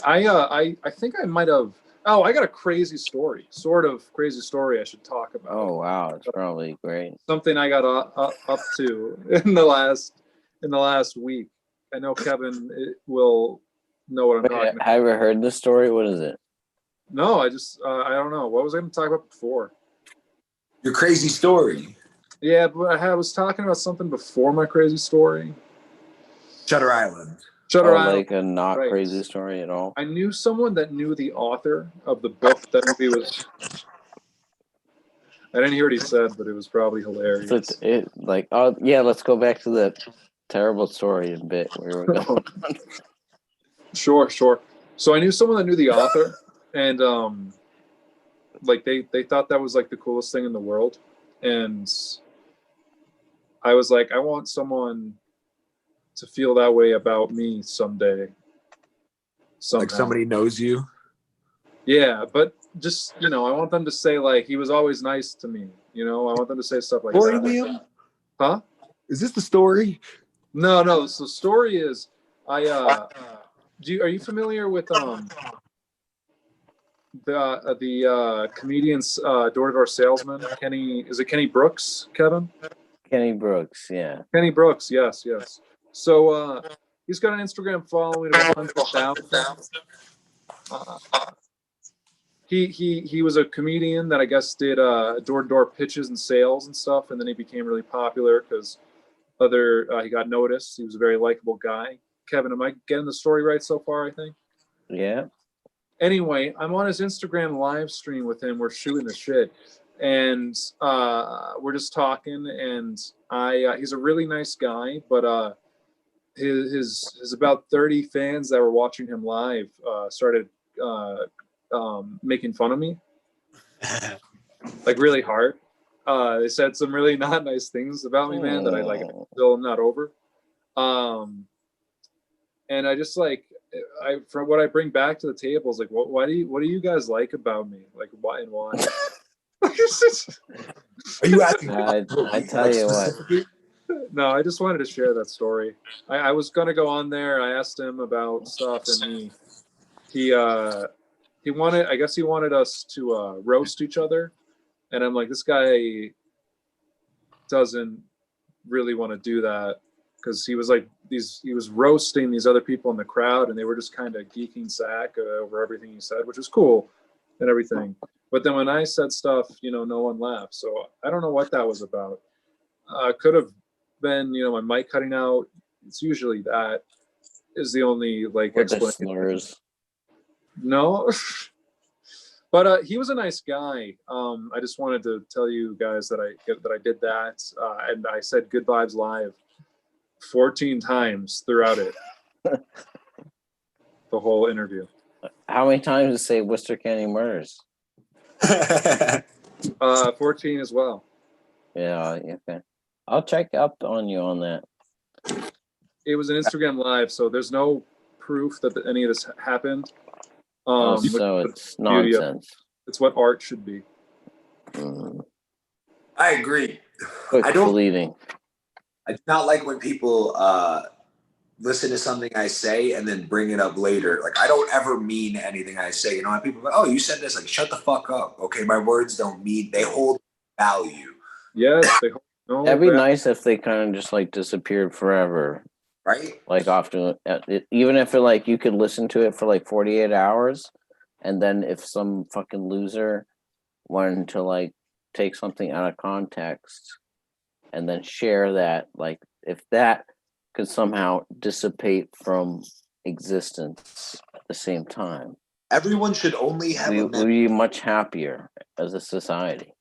S2: think I might have. Oh, I got a crazy story. Sort of crazy story I should talk about.
S1: Oh wow, it's probably great.
S2: Something I got up to in the last week. I know Kevin will know what I'm talking about.
S1: Have you ever heard this story? What is it?
S2: No, I don't know. What was I going to talk about before?
S3: Your crazy story.
S2: Yeah, but I was talking about something before my crazy story.
S3: Shutter Island.
S2: Shutter Island.
S1: Like a not
S2: Right.
S1: crazy story at all.
S2: I knew someone that knew the author of the book that movie was. I didn't hear what he said, but it was probably hilarious.
S1: Let's go back to the terrible story a bit where we're going.
S2: Sure. So I knew someone that knew the author, and like they thought that was like the coolest thing in the world, and I was like, I want someone to feel that way about me someday. Somehow.
S3: Like somebody knows you.
S2: Yeah, but just, I want them to say, like, he was always nice to me. I want them to say stuff like that.
S3: Liam?
S2: Huh?
S3: Is this the story?
S2: No. So the story is, are you familiar with the comedian's door-to-door salesman? Is it Kenny Brooks, Kevin?
S1: Kenny Brooks, yeah.
S2: Kenny Brooks, yes. So he's got an Instagram following of 100,000. He was a comedian that I guess did door-to-door pitches and sales and stuff, and then he became really popular because he got noticed. He was a very likable guy. Kevin, am I getting the story right so far, I think?
S1: Yeah.
S2: Anyway, I'm on his Instagram live stream with him. We're shooting the shit, and we're just talking, and he's a really nice guy, but his about 30 fans that were watching him live started making fun of me, like really hard. They said some really not nice things about me, man, that I still am not over. And I just from what I bring back to the table is like, what do you guys like about me? Like, why and why?
S3: Are you asking?
S1: I tell you what.
S2: No, I just wanted to share that story. I was gonna go on there. I asked him about stuff, and he wanted. I guess he wanted us to roast each other, and I'm like, this guy doesn't really want to do that, because he was like he was roasting these other people in the crowd, and they were just kind of geeking Zach over everything he said, which was cool and everything. But then when I said stuff, no one laughed. So I don't know what that was about. Could have been, my mic cutting out. It's usually that is the only explanation. No, but he was a nice guy. I just wanted to tell you guys that I did that, and I said good vibes live 14 times throughout it, the whole interview.
S1: How many times did you say Worcester County Murders?
S2: 14 as well.
S1: Yeah, okay. I'll check up on you on that.
S2: It was an Instagram live, so there's no proof that any of this happened.
S1: So it's nonsense.
S2: It's what art should be.
S3: I agree.
S1: Quick bleeding.
S3: I do not like when people listen to something I say and then bring it up later. Like, I don't ever mean anything I say. When people are like, oh, you said this, like, shut the fuck up. Okay, my words don't mean, they hold value.
S2: Yes, they hold no
S1: That'd be
S2: value.
S1: nice if they kind of just disappeared forever.
S3: Right?
S1: Often, even if you could listen to it for 48 hours, and then if some fucking loser wanted to take something out of context and then share that, if that could somehow dissipate from existence at the same time,
S3: everyone should only have
S2: a
S1: memory. We'd be much happier as a society.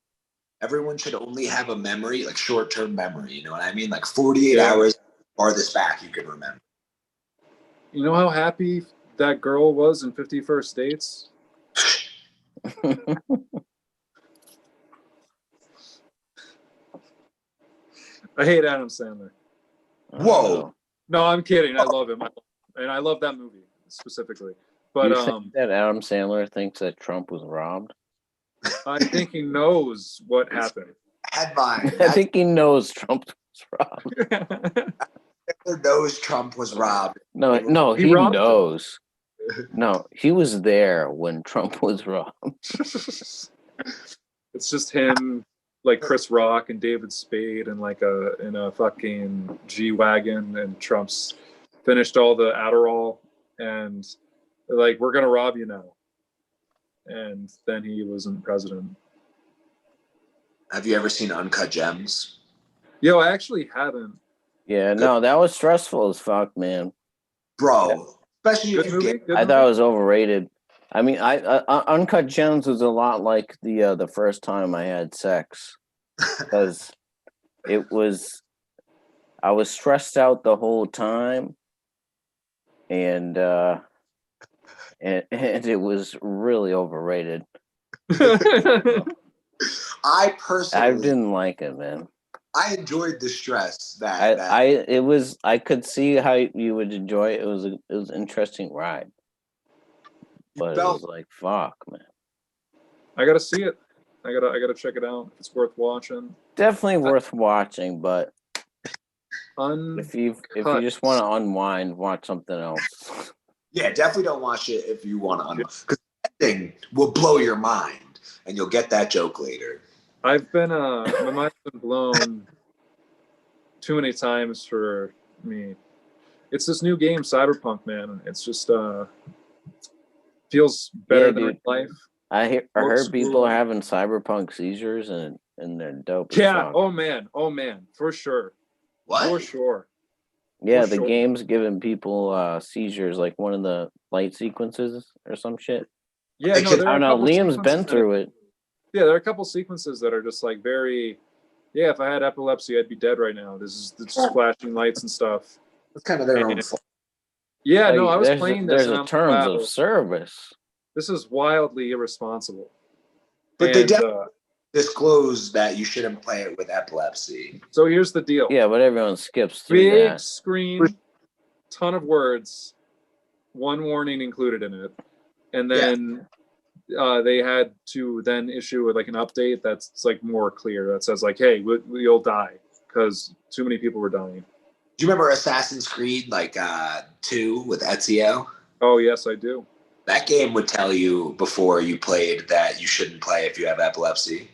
S3: Everyone should only have a memory, short-term memory. You know what I mean? 48 hours farthest back you can remember.
S2: You know how happy that girl was in 50 First Dates? I hate Adam Sandler.
S3: Whoa.
S2: No, I'm kidding. I love him. and I love that movie specifically. But
S1: you think that Adam Sandler thinks that Trump was robbed?
S2: I think he knows what happened.
S3: Headline.
S1: I think he knows Trump was robbed.
S3: Sandler knows Trump was robbed.
S1: No,
S2: He
S1: he
S2: robbed
S1: knows. No, he was there when Trump was robbed.
S2: It's just him, like Chris Rock and David Spade, and like in a fucking G-Wagon, and Trump's finished all the Adderall, and they're like, we're gonna rob you now. And then he wasn't president.
S3: Have you ever seen Uncut Gems?
S2: Yo, I actually haven't.
S1: Yeah, no, that was stressful as fuck, man.
S3: Bro, especially
S2: Good
S3: if you
S2: movie.
S3: get
S2: Good
S1: I
S2: movie?
S1: thought it was overrated. I mean, Uncut Gems was a lot like the first time I had sex, because I was stressed out the whole time, and it was really overrated.
S3: I personally
S1: didn't like it, man.
S3: I enjoyed the stress
S1: I could see how you would enjoy it. It was an interesting ride, but it was like, fuck, man.
S2: I gotta see it. I gotta check it out. It's worth watching.
S1: Definitely worth watching, but if you just want to unwind, watch something else.
S3: Yeah, definitely don't watch it if you want to unwind, because that thing will blow your mind, and you'll get that joke later.
S2: I've been my mind's been blown too many times for me. It's this new game, Cyberpunk, man. It's just feels better than real life.
S1: I heard people having cyberpunk seizures, and they're dope.
S2: Yeah. Oh man, for sure.
S3: What?
S2: For sure.
S1: Yeah,
S2: For
S1: the
S2: sure.
S1: game's giving people seizures, like one of the light sequences or some shit.
S2: Yeah, no,
S1: I don't know. Liam's been through it.
S2: Yeah, there are a couple sequences that are just like very. Yeah, if I had epilepsy, I'd be dead right now. It's just flashing lights and stuff.
S3: It's kind of their own fault.
S2: Yeah,
S1: Like,
S2: no, I was playing this.
S1: There's a terms of service.
S2: This is wildly irresponsible.
S3: But they definitely disclose that you shouldn't play it with epilepsy.
S2: So here's the deal.
S1: Yeah, but everyone skips through
S2: Big
S1: that.
S2: screen, ton of words, one warning included in it, and then they had to then issue like an update that's like more clear that says like, hey, you'll die because too many people were dying.
S3: Do you remember Assassin's Creed 2 with Ezio?
S2: Oh yes, I do.
S3: That game would tell you before you played that you shouldn't play if you have epilepsy.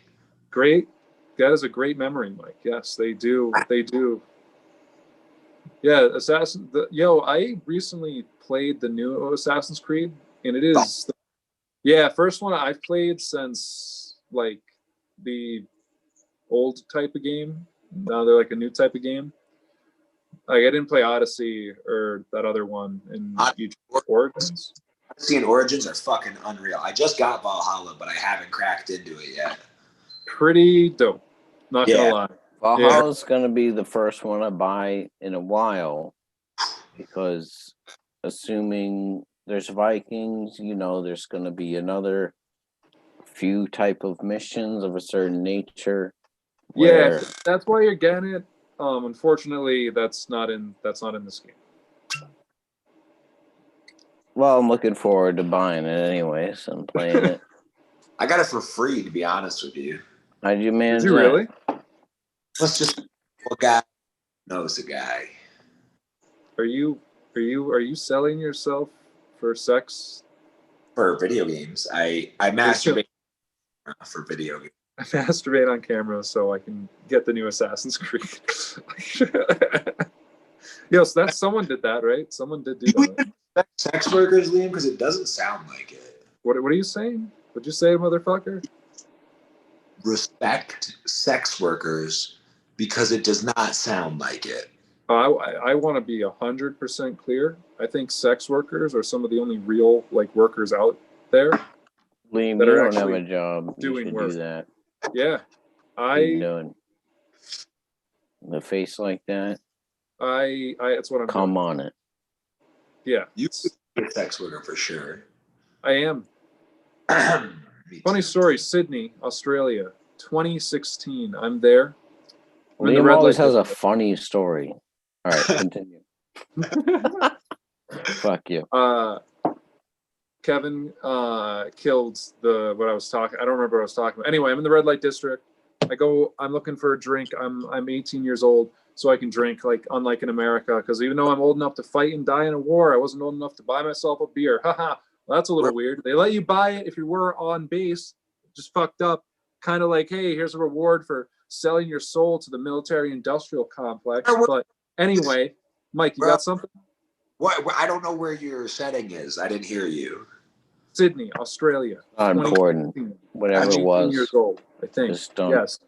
S2: Great. That is a great memory, Mike. Yes, they do. They do. Yeah, I recently played the new Assassin's Creed, and it is, first one I've played since like the old type of game. Now they're like a new type of game. Like I didn't play Odyssey or that other one in Origins.
S3: Odyssey and Origins are fucking unreal. I just got Valhalla, but I haven't cracked into it yet.
S2: Pretty dope. Not gonna lie.
S1: Valhalla's gonna be the first one I buy in a while, because assuming there's Vikings, there's gonna be another few type of missions of a certain nature.
S2: Yeah, that's why you're getting it. Unfortunately, that's not in this game.
S1: Well, I'm looking forward to buying it anyways and playing it.
S3: I got it for free, to be honest with you.
S1: How'd you manage
S2: Did you really?
S3: Let's just a guy knows a guy.
S2: Are you selling yourself for sex?
S3: For video games. I masturbate for video games.
S2: I masturbate on camera so I can get the new Assassin's Creed. Yo, so someone did that, right? Someone did do that.
S3: Sex workers, Liam, because it doesn't sound like it.
S2: What are you saying? What'd you say, motherfucker?
S3: Respect sex workers because it does not sound like it.
S2: I want to be 100% clear. I think sex workers are some of the only real workers out there.
S1: Liam,
S2: that
S1: you
S2: are
S1: don't have
S2: actually
S1: a job.
S2: doing
S1: You should
S2: work.
S1: do that.
S2: Yeah,
S1: What are you doing? The face like that.
S2: That's what I'm
S1: Come
S2: doing.
S1: on it.
S2: Yeah,
S3: You could be a sex worker for sure.
S2: I am. Funny story, Sydney, Australia, 2016. I'm there.
S1: Liam always has a funny story. All right, continue. Fuck you.
S2: Kevin killed what I was talking. I don't remember what I was talking about. Anyway, I'm in the red light district. I'm looking for a drink. I'm 18 years old, so I can drink, like, unlike in America, because even though I'm old enough to fight and die in a war, I wasn't old enough to buy myself a beer. Haha. Well, that's a little weird. They let you buy it if you were on base. Just fucked up. Kind of like, hey, here's a reward for selling your soul to the military-industrial complex. But anyway, Mike, you got something?
S3: What? I don't know where your setting is. I didn't hear you.
S2: Sydney, Australia.
S1: Not important. Whatever it was.
S2: 18 years old, I think.
S1: Just don't.
S2: Yes.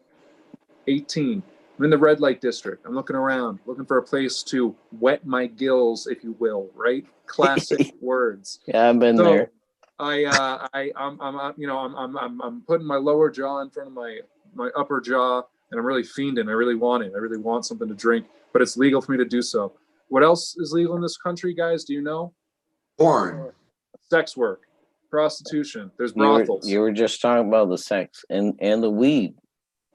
S2: 18. I'm in the red light district. I'm looking around, looking for a place to wet my gills, if you will, right? Classic words.
S1: Yeah, I've been there.
S2: I'm putting my lower jaw in front of my upper jaw, and I'm really fiending. I really want it. I really want something to drink, but it's legal for me to do so. What else is legal in this country, guys? Do you know?
S3: Porn.
S2: Sex work, prostitution. There's brothels.
S1: You were just talking about the sex and the weed.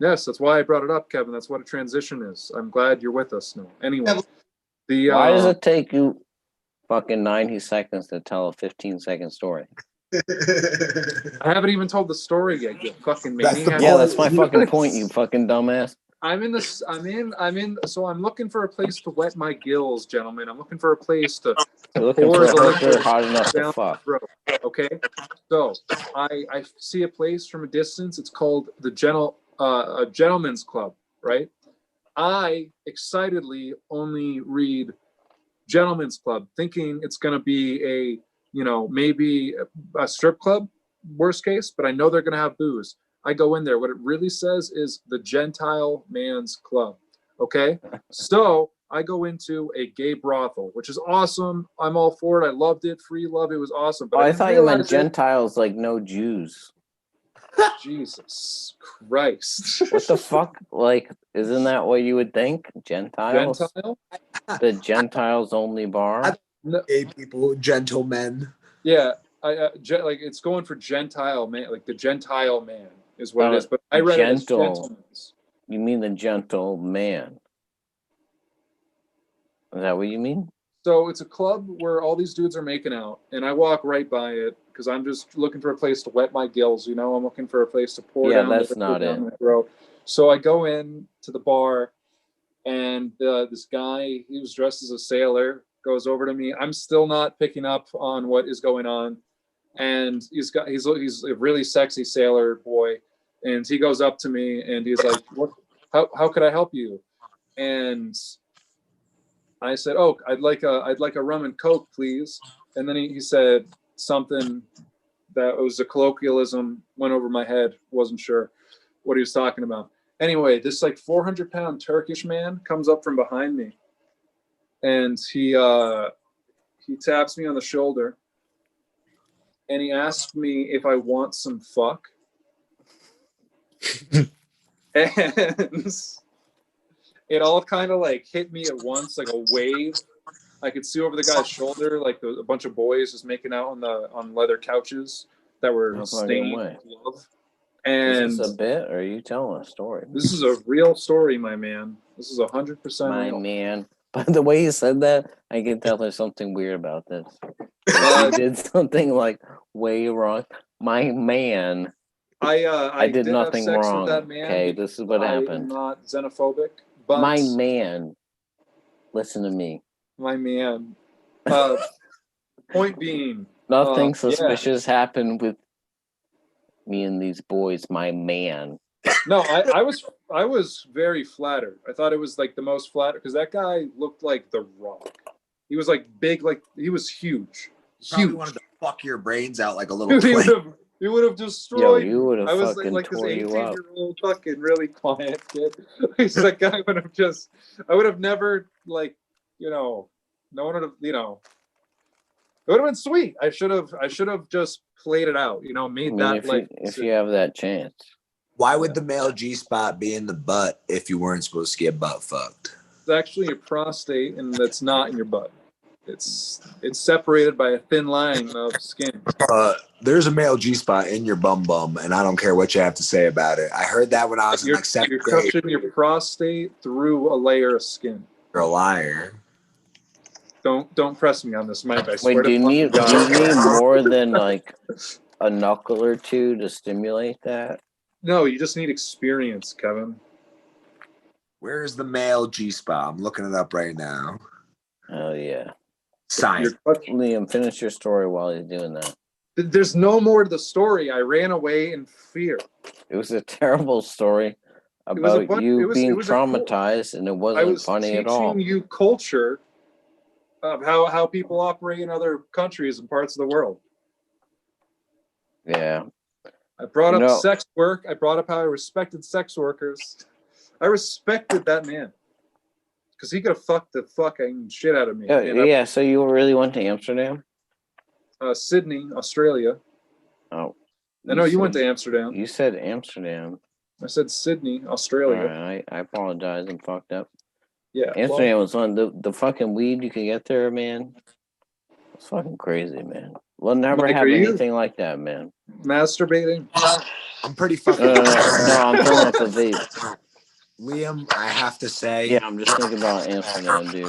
S2: Yes, that's why I brought it up, Kevin. That's what a transition is. I'm glad you're with us now. Anyway,
S1: why does it take you fucking 90 seconds to tell a 15-second story?
S2: I haven't even told the story yet, you fucking maniac.
S1: Yeah, that's my fucking point, you fucking dumbass.
S2: So I'm looking for a place to wet my gills, gentlemen. I'm looking for a place to
S1: looking for a hooker hot enough to fuck.
S2: Okay, so I see a place from a distance. It's called a gentleman's club, right? I excitedly only read gentleman's club, thinking it's going to be maybe a strip club, worst case, but I know they're going to have booze. I go in there. What it really says is the Gentile Man's Club. Okay? So I go into a gay brothel, which is awesome. I'm all for it. I loved it. Free love. It was awesome. But
S1: I thought you meant Gentiles, like no Jews.
S2: Jesus Christ.
S1: What the fuck? Like, isn't that what you would think? Gentiles?
S2: Gentile?
S1: The Gentiles only bar?
S3: Gay people, gentlemen.
S2: Yeah. Like, it's going for Gentile man, like the Gentile man is what it is. But I read it as gentlemen's.
S1: You mean the gentle man? Is that what you mean?
S2: So it's a club where all these dudes are making out, and I walk right by it because I'm just looking for a place to wet my gills. I'm looking for a place to pour down.
S1: Yeah, that's not it.
S2: My throat. So I go in to the bar, and this guy, he was dressed as a sailor, goes over to me. I'm still not picking up on what is going on, and he's a really sexy sailor boy, and he goes up to me and he's like, "What? How could I help you?" And I said, "Oh, I'd like a rum and coke, please." And then he said something that was a colloquialism, went over my head. Wasn't sure what he was talking about. Anyway, this like 400-pound Turkish man comes up from behind me, and he taps me on the shoulder, and he asks me if I want some fuck. And it all kind of like hit me at once, like a wave. I could see over the guy's shoulder, like a bunch of boys just making out on leather couches that were stained with love. And
S1: is this a bit, or are you telling a story?
S2: This is a real story, my man. This is 100%
S1: my
S2: real.
S1: Man. By the way you said that, I can tell there's something weird about this. You did something like way wrong. My man. I did nothing wrong. Okay, this is what happened.
S2: I'm not xenophobic, but
S1: my man. Listen to me.
S2: My man. Point being,
S1: nothing suspicious happened with me and these boys. My man.
S2: No, I was very flattered. I thought it was like the most flattered because that guy looked like The Rock. He was like big, like he was huge.
S3: Probably wanted to fuck your brains out like a little
S2: He would have destroyed.
S1: Yo, you would have.
S2: I was like this 18-year-old fucking really quiet kid. That guy would have just. I would have never like, no one would have, It would have been sweet. I should have just played it out. Made that
S1: if you have that chance.
S3: Why would the male G-spot be in the butt if you weren't supposed to get butt fucked?
S2: It's actually your prostate, and that's not in your butt. It's separated by a thin line of skin.
S3: There's a male G-spot in your bum, and I don't care what you have to say about it. I heard that when I was in like 7th grade.
S2: You're touching your prostate through a layer of skin.
S3: You're a liar.
S2: Don't press me on this, Mike. I swear
S1: Wait, do you need
S2: God.
S1: more than like a knuckle or two to stimulate that?
S2: No, you just need experience, Kevin.
S3: Where is the male G-spot? I'm looking it up right now.
S1: Oh yeah.
S3: Science.
S1: Liam, finish your story while he's doing that.
S2: There's no more to the story. I ran away in fear.
S1: It was a terrible story about you being traumatized, and it wasn't funny at all.
S2: I was teaching you culture of how people operate in other countries and parts of the world.
S1: Yeah.
S2: I brought up sex work. I brought up how I respected sex workers. I respected that man because he could have fucked the fucking shit out of me.
S1: Yeah. So you really went to Amsterdam?
S2: Sydney, Australia.
S1: Oh.
S2: I know you went to Amsterdam.
S1: You said Amsterdam.
S2: I said Sydney, Australia.
S1: All right, I apologize. I'm fucked up.
S2: Yeah.
S1: Amsterdam was on the fucking weed you could get there, man. It's fucking crazy, man. We'll never have anything like that, man.
S2: Masturbating?
S3: I'm pretty fucking.
S1: No, I'm filling up the vape.
S3: Liam, I have to say.
S1: Yeah, I'm just thinking about Amsterdam, dude.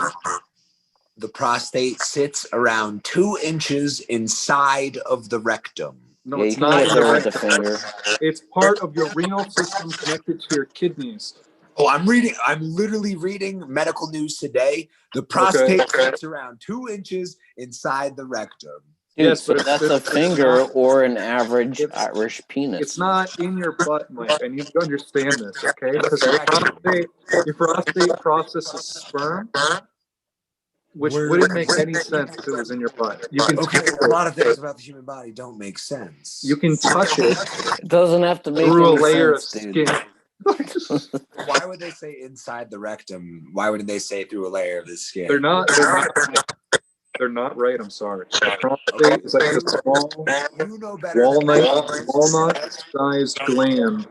S3: The prostate sits around 2 inches inside of the rectum.
S2: No,
S1: yeah,
S2: it's
S1: you can
S2: not
S1: get there with the finger.
S2: It's part of your renal system connected to your kidneys.
S3: Oh, I'm literally reading medical news today. The prostate sits around 2 inches inside the rectum.
S1: Dude,
S2: yes,
S1: so that's a finger or an average Irish penis.
S2: It's not in your butt, Mike. I need to understand this, okay? Because your prostate processes sperm, which wouldn't make any sense if it was in your butt. You can
S3: a lot of things about the human body don't make sense.
S2: You can touch it.
S1: It doesn't have to make
S2: through
S1: any
S2: a layer
S1: sense,
S2: of
S1: dude.
S2: skin.
S3: Why would they say inside the rectum? Why wouldn't they say through a layer of the skin?
S2: They're not right. I'm sorry. Prostate is like a small walnut-sized gland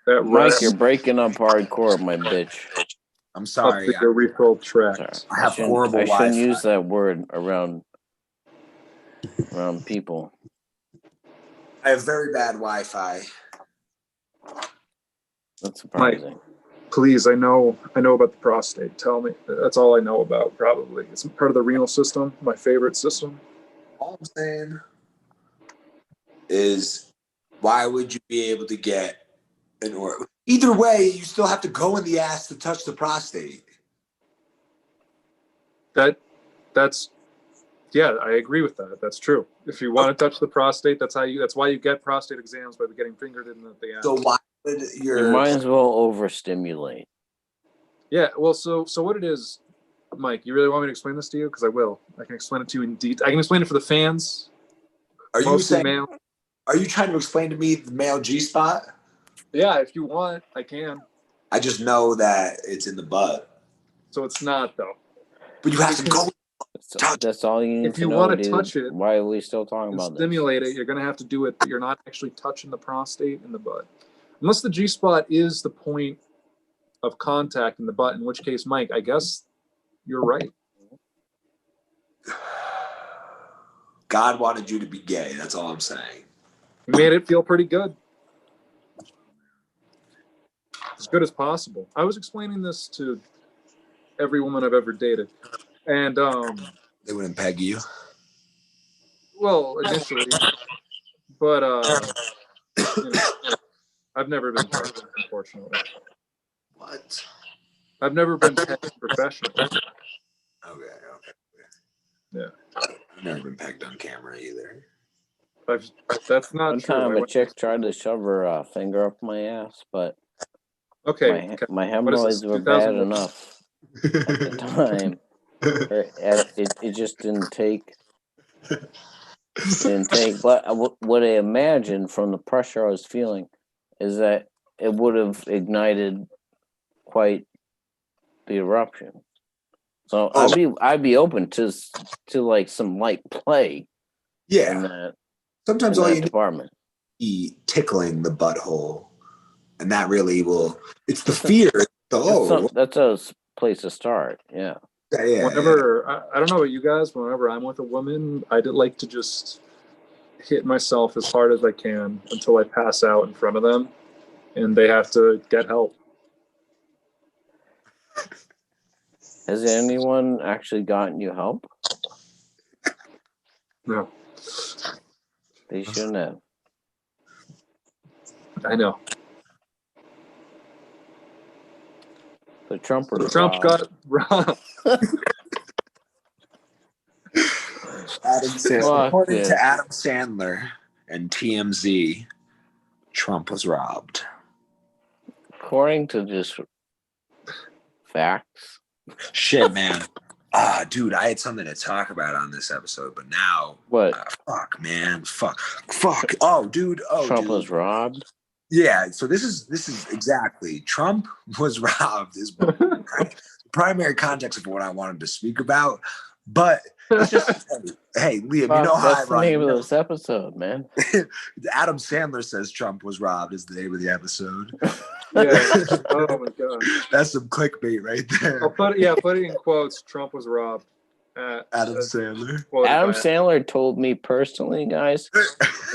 S2: that
S1: Mike, you're breaking up hardcore, my bitch.
S3: I'm sorry.
S2: Up the urethral tract.
S3: I have horrible
S1: I
S3: Wi-Fi.
S1: shouldn't use that word around people.
S3: I have very bad Wi-Fi.
S1: That's surprising.
S2: Mike, please, I know about the prostate. Tell me. That's all I know about, probably. It's part of the renal system, my favorite system.
S3: All I'm saying is, why would you be able to get an organ? Either way, you still have to go in the ass to touch the prostate.
S2: That's yeah, I agree with that. That's true. If you want to touch the prostate, that's why you get prostate exams, by getting fingered in the ass.
S3: So why would
S1: you might as well overstimulate?
S2: Yeah, well, so what it is, Mike, you really want me to explain this to you? Because I will. I can explain it to you in detail. I can explain it for the fans.
S3: Are you trying to explain to me the male G-spot?
S2: Yeah, if you want, I can.
S3: I just know that it's in the butt.
S2: So it's not, though.
S3: But you have to go.
S1: That's all you need to know,
S2: if you want to touch it,
S1: why are we still talking about
S2: stimulate it, you're going to have to do it, but you're not actually touching the prostate in the butt. Unless the G-spot is the point of contact in the butt, in which case, Mike, I guess you're right.
S3: God wanted you to be gay. That's all I'm saying.
S2: He made it feel pretty good. As good as possible. I was explaining this to every woman I've ever dated. And
S3: they wouldn't peg you.
S2: Well, initially. But you know, I've never been pegged, unfortunately.
S3: What?
S2: I've never been pegged professionally.
S3: Okay.
S2: Yeah.
S3: I've never been pegged on camera either.
S2: That's not true.
S1: One time a chick tried to shove her finger up my ass, but my hemorrhoids were bad enough at the time. It just didn't take. But what I imagine from the pressure I was feeling is that it would have ignited quite the eruption. So I'd be open to like some light play.
S3: Yeah. Sometimes all you need is tickling the butthole, and that really will. It's the fear.
S1: That's a place to start. Yeah.
S2: Whenever I don't know about you guys, whenever I'm with a woman, I'd like to just hit myself as hard as I can until I pass out in front of them, and they have to get help.
S1: Has anyone actually gotten you help?
S2: No,
S1: They shouldn't have.
S2: I know.
S1: The Trump was
S2: Trump
S1: robbed.
S2: got robbed.
S3: Adam Sandler.
S1: Fuck
S3: According
S1: this.
S3: to Adam Sandler and TMZ, Trump was robbed.
S1: According to just facts.
S3: Shit, man. Dude, I had something to talk about on this episode, but now,
S1: What?
S3: fuck, man, fuck. Oh, dude.
S1: Trump was robbed.
S3: Yeah. So this is exactly Trump was robbed. Is the primary context of what I wanted to speak about, but it's just hey, Liam,
S1: Fuck,
S3: you know how
S1: that's the name of this episode, man.
S3: Adam Sandler says Trump was robbed is the name of the episode.
S2: Yeah. Oh my god.
S3: That's some clickbait right there.
S2: I'll put it in quotes. Trump was robbed.
S3: Adam Sandler.
S1: Adam Sandler told me personally, guys,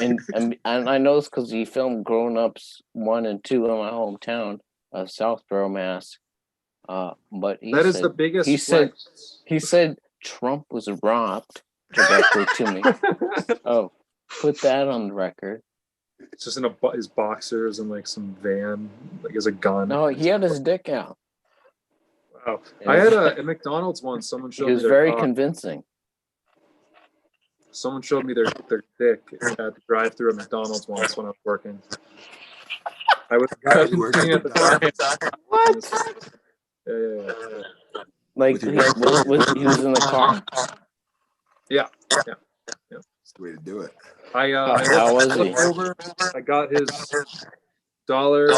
S1: and I know it's because he filmed Grown Ups 1 and 2 in my hometown of Southborough, Mass. But he
S2: that
S1: said,
S2: is the biggest.
S1: He said Trump was robbed directly to me. Oh, put that on the record.
S2: It's just in his boxers and like some van, like as a gun.
S1: No, he had his dick out.
S2: Wow. I had a McDonald's once. Someone showed
S1: He was
S2: me
S1: very convincing.
S2: Someone showed me their dick at the drive-thru at McDonald's once when I was working. I was working at the time.
S1: What?
S2: Yeah.
S1: Like he was in the car.
S2: Yeah.
S3: That's the way to do it.
S1: How was he?
S2: Over, I got his $1.25.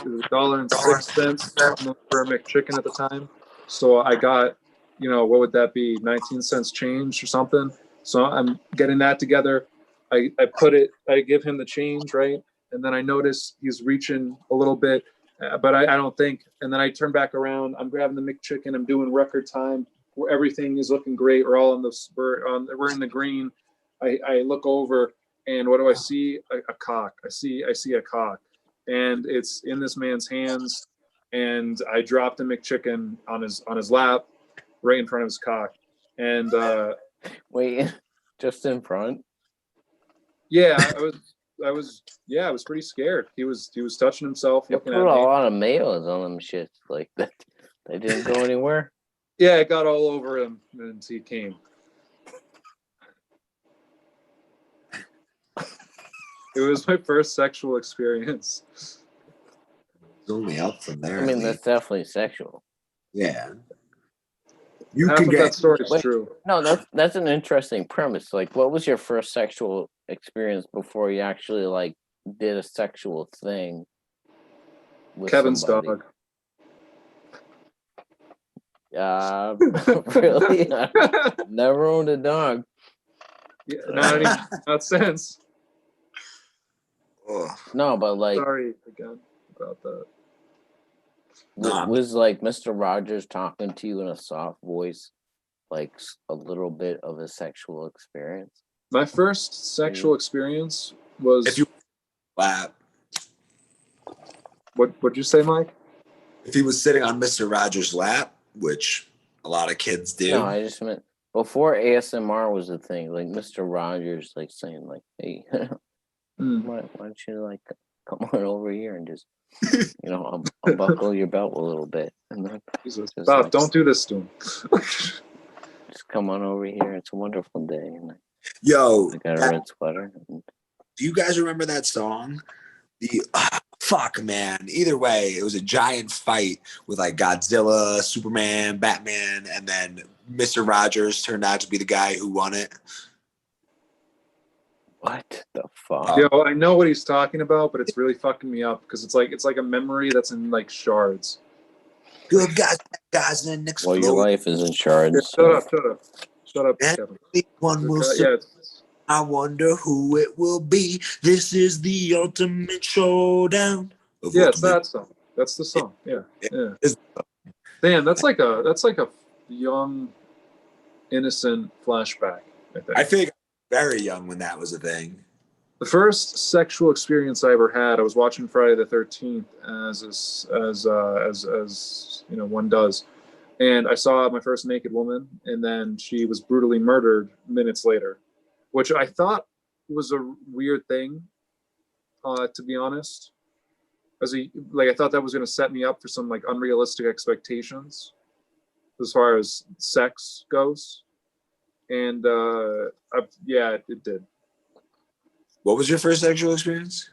S2: It was $1.06 for a McChicken at the time. So I got, what would that be? 19 cents change or something. So I'm getting that together. I give him the change, right? And then I notice he's reaching a little bit, but I don't think. And then I turn back around. I'm grabbing the McChicken. I'm doing record time. Where everything is looking great. We're all we're in the green. I look over and what do I see? A cock. I see a cock, and it's in this man's hands. And I dropped a McChicken on his lap, right in front of his cock. And
S1: wait, just in front?
S2: Yeah, I was pretty scared. He was touching himself.
S1: You put a lot of mayos on them shits like that. They didn't go anywhere.
S2: Yeah, it got all over him and he came. It was my first sexual experience.
S3: It's only up from there.
S1: I mean, that's definitely sexual.
S3: Yeah.
S2: Half of that story is true.
S1: No, that's an interesting premise. Like, what was your first sexual experience before you actually like did a sexual thing with
S2: Kevin's
S1: somebody?
S2: Dog.
S1: Really? Never owned a dog.
S2: Yeah, not since.
S1: No, but like,
S2: sorry again about that.
S1: Was like Mr. Rogers talking to you in a soft voice, like a little bit of a sexual experience?
S2: My first sexual experience was.
S3: If you lap.
S2: What'd you say, Mike?
S3: If he was sitting on Mr. Rogers' lap, which a lot of kids do.
S1: No, I just meant before ASMR was a thing, like Mr. Rogers, like saying, like, "Hey, why don't you like come on over here and just, unbuckle your belt a little bit." And then
S2: Bob, like, don't do this to him.
S1: Just come on over here. It's a wonderful day. And
S3: I
S1: got a red sweater. And,
S3: do you guys remember that song? Fuck, man. Either way, it was a giant fight with like Godzilla, Superman, Batman, and then Mr. Rogers turned out to be the guy who won it.
S1: What the fuck?
S2: Yo, I know what he's talking about, but it's really fucking me up because it's like a memory that's in like shards.
S3: Good guys, in the next.
S1: Well, your life is in shards.
S2: Yeah, shut up, Kevin.
S3: One will I wonder who it will be. This is the ultimate showdown.
S2: Yeah, it's that song. That's the song. Yeah. Damn, that's like a young, innocent flashback.
S3: I think very young when that was a thing.
S2: The first sexual experience I ever had, I was watching Friday the 13th as one does, and I saw my first naked woman, and then she was brutally murdered minutes later, which I thought was a weird thing, to be honest. I thought that was going to set me up for some like unrealistic expectations as far as sex goes, and yeah, it did.
S3: What was your first sexual experience?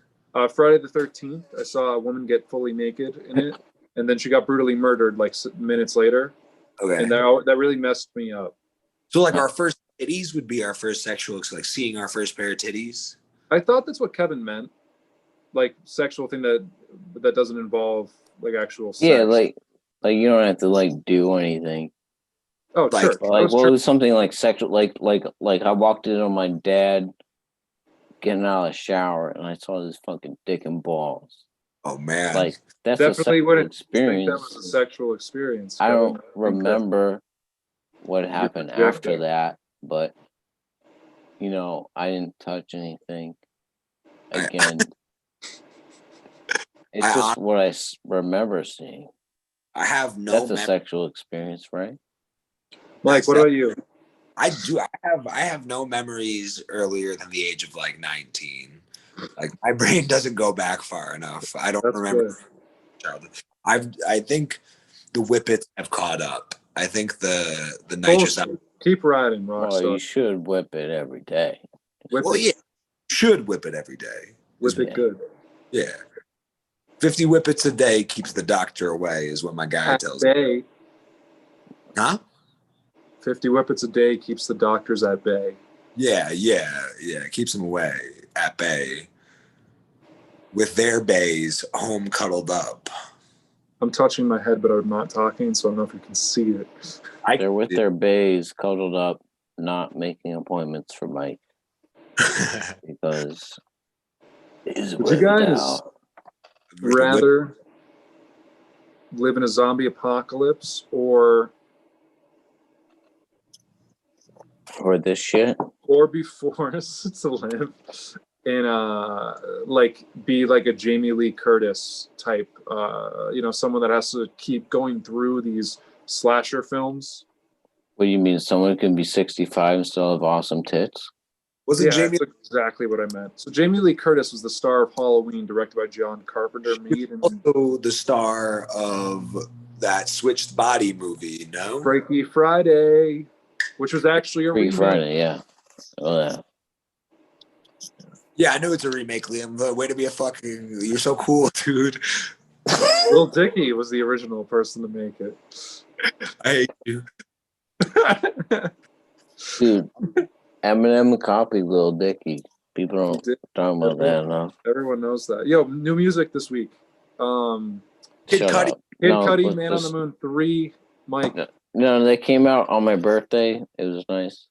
S2: Friday the 13th, I saw a woman get fully naked in it, and then she got brutally murdered like minutes later.
S3: Okay.
S2: And that really messed me up.
S3: So like our first titties would be our first sexual, like seeing our first pair of titties.
S2: I thought that's what Kevin meant, like sexual thing that doesn't involve like actual sex.
S1: Yeah, like you don't have to like do anything.
S2: Oh,
S3: like,
S2: sure.
S1: Like, well, it was something like sexual, like I walked in on my dad getting out of the shower, and I saw this fucking dick and balls.
S3: Oh man,
S1: like that's
S2: definitely
S1: a
S2: wouldn't
S1: experience.
S2: think that was a sexual experience.
S1: I
S2: Kevin.
S1: don't remember what happened after that, but you know, I didn't touch anything. Again, it's just what I remember seeing.
S3: I have no.
S1: That's a sexual experience, right?
S2: Mike, what about you?
S3: I do. I have no memories earlier than the age of like 19. Like my brain doesn't go back far enough. I don't remember childhood. I think the whippets have caught up. I think the nitrous.
S2: Keep riding, Rockstar.
S1: Well, you should whip it every day.
S3: Well, yeah, you should whip it every day.
S2: Whip it good.
S3: Yeah. 50 whippets a day keeps the doctor away, is what my guy tells me. Huh?
S2: 50 whippets a day keeps the doctors at bay.
S3: Yeah. Keeps them away at bay. With their bays home cuddled up.
S2: I'm touching my head, but I'm not talking, so I don't know if you can see it.
S1: They're with their bays cuddled up, not making appointments for Mike. Because
S2: would you guys rather live in a zombie apocalypse or
S1: this shit,
S2: or be forced to live in like be like a Jamie Lee Curtis type, someone that has to keep going through these slasher films?
S1: What do you mean? Someone can be 65 and still have awesome tits?
S2: That's exactly what I meant. So Jamie Lee Curtis was the star of Halloween, directed by John Carpenter.
S3: Also the star of that Switched Body movie, no?
S2: Freaky Friday, which was actually a remake.
S1: Friday, yeah. Oh, yeah.
S3: Yeah, I know it's a remake, Liam. But way to be you're so cool, dude.
S2: Lil Dicky was the original person to make it.
S3: I hate you.
S1: Dude, Eminem copied Lil Dicky. People don't talk about that enough.
S2: Everyone knows that. Yo, new music this week.
S3: Kid Cudi.
S2: Kid Cudi, Man on the Moon 3. Mike.
S1: No, they came out on my birthday. It was nice.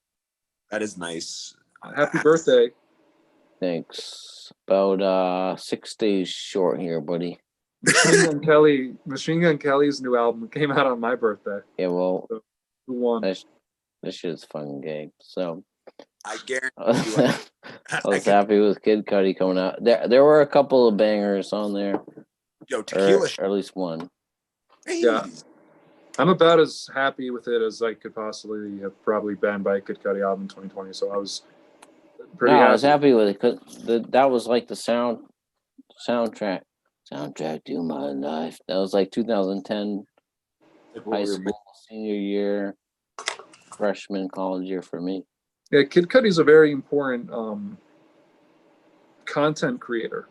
S3: That is nice.
S2: Happy birthday.
S1: Thanks. About 6 days short here, buddy.
S2: Machine Gun Kelly's new album came out on my birthday.
S1: Yeah, well,
S2: so who won?
S1: This shit's fun game. So
S3: I guarantee you.
S1: I was happy with Kid Cudi coming out. There were a couple of bangers on there.
S3: Yo, Tequila.
S1: Or at least one.
S2: Yeah. I'm about as happy with it as I could possibly have probably been by a Kid Cudi album in 2020. So I was pretty happy.
S1: I was happy with it because that was like the soundtrack to my life. That was like 2010 high school, senior year, freshman, college year for me.
S2: Yeah, Kid Cudi's a very important content creator.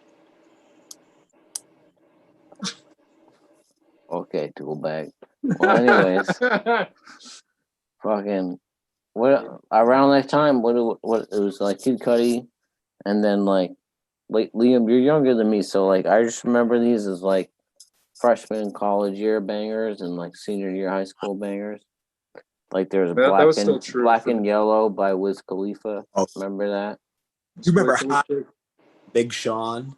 S1: Okay, to go back. Well, anyways, fucking what around that time? What it was like Kid Cudi, and then like Liam, you're younger than me, so like I just remember these as like freshman college year bangers and like senior year high school bangers. Like there's Black and Yellow by Wiz Khalifa.
S3: Oh.
S1: Remember that?
S3: Do you remember Big Sean?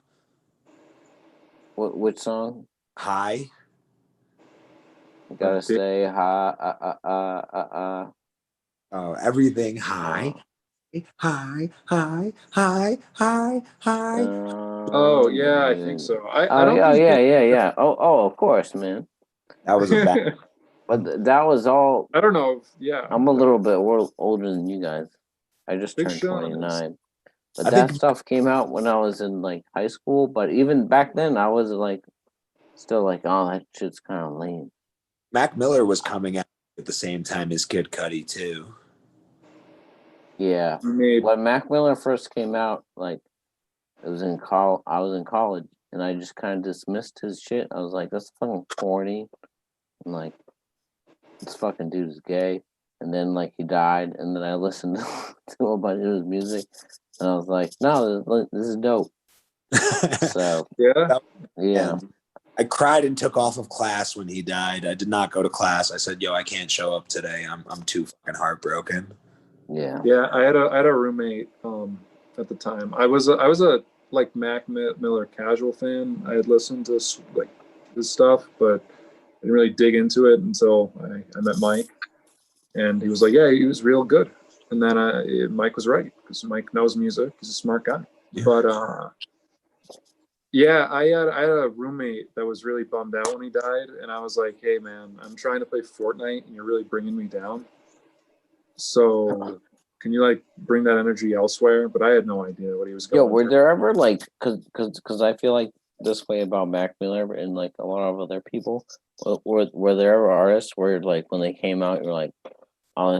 S1: Which song?
S3: High.
S1: You gotta say
S3: Oh, everything high. High.
S2: Oh yeah, I think so. I don't
S1: yeah. Oh, of course, man.
S3: That was a bad.
S1: But that was all.
S2: I don't know. Yeah,
S1: I'm a little bit older than you guys. I just
S2: Big
S1: turned
S2: Sean
S1: 29. But
S3: I
S1: that
S3: think
S1: stuff came out when I was in like high school. But even back then, I was like, still like, oh, that shit's kind of lame.
S3: Mac Miller was coming out at the same time as Kid Cudi too.
S1: Yeah.
S2: made.
S1: When Mac Miller first came out, like, it was in I was in college, and I just kind of dismissed his shit. I was like, that's fucking corny. And like, this fucking dude is gay. And then like he died, and then I listened to a bunch of his music, and I was like, no, this is dope. So
S2: Yeah.
S1: yeah.
S3: And I cried and took off of class when he died. I did not go to class. I said, "Yo, I can't show up today. I'm too fucking heartbroken."
S1: Yeah.
S2: Yeah, I had a roommate at the time. I was a like Mac Miller casual fan. I had listened to like his stuff, but I didn't really dig into it until I met Mike, and he was like, "Yeah, he was real good." And then Mike was right because Mike knows music. He's a smart guy.
S3: Yeah.
S2: But yeah, I had a roommate that was really bummed out when he died, and I was like, "Hey, man, I'm trying to play Fortnite, and you're really bringing me down. So can you like bring that energy elsewhere?" But I had no idea what he was going
S1: Yo, were
S2: through.
S1: there ever like, cause I feel like this way about Mac Miller and like a lot of other people. Were there ever artists where like when they came out, you're like, oh,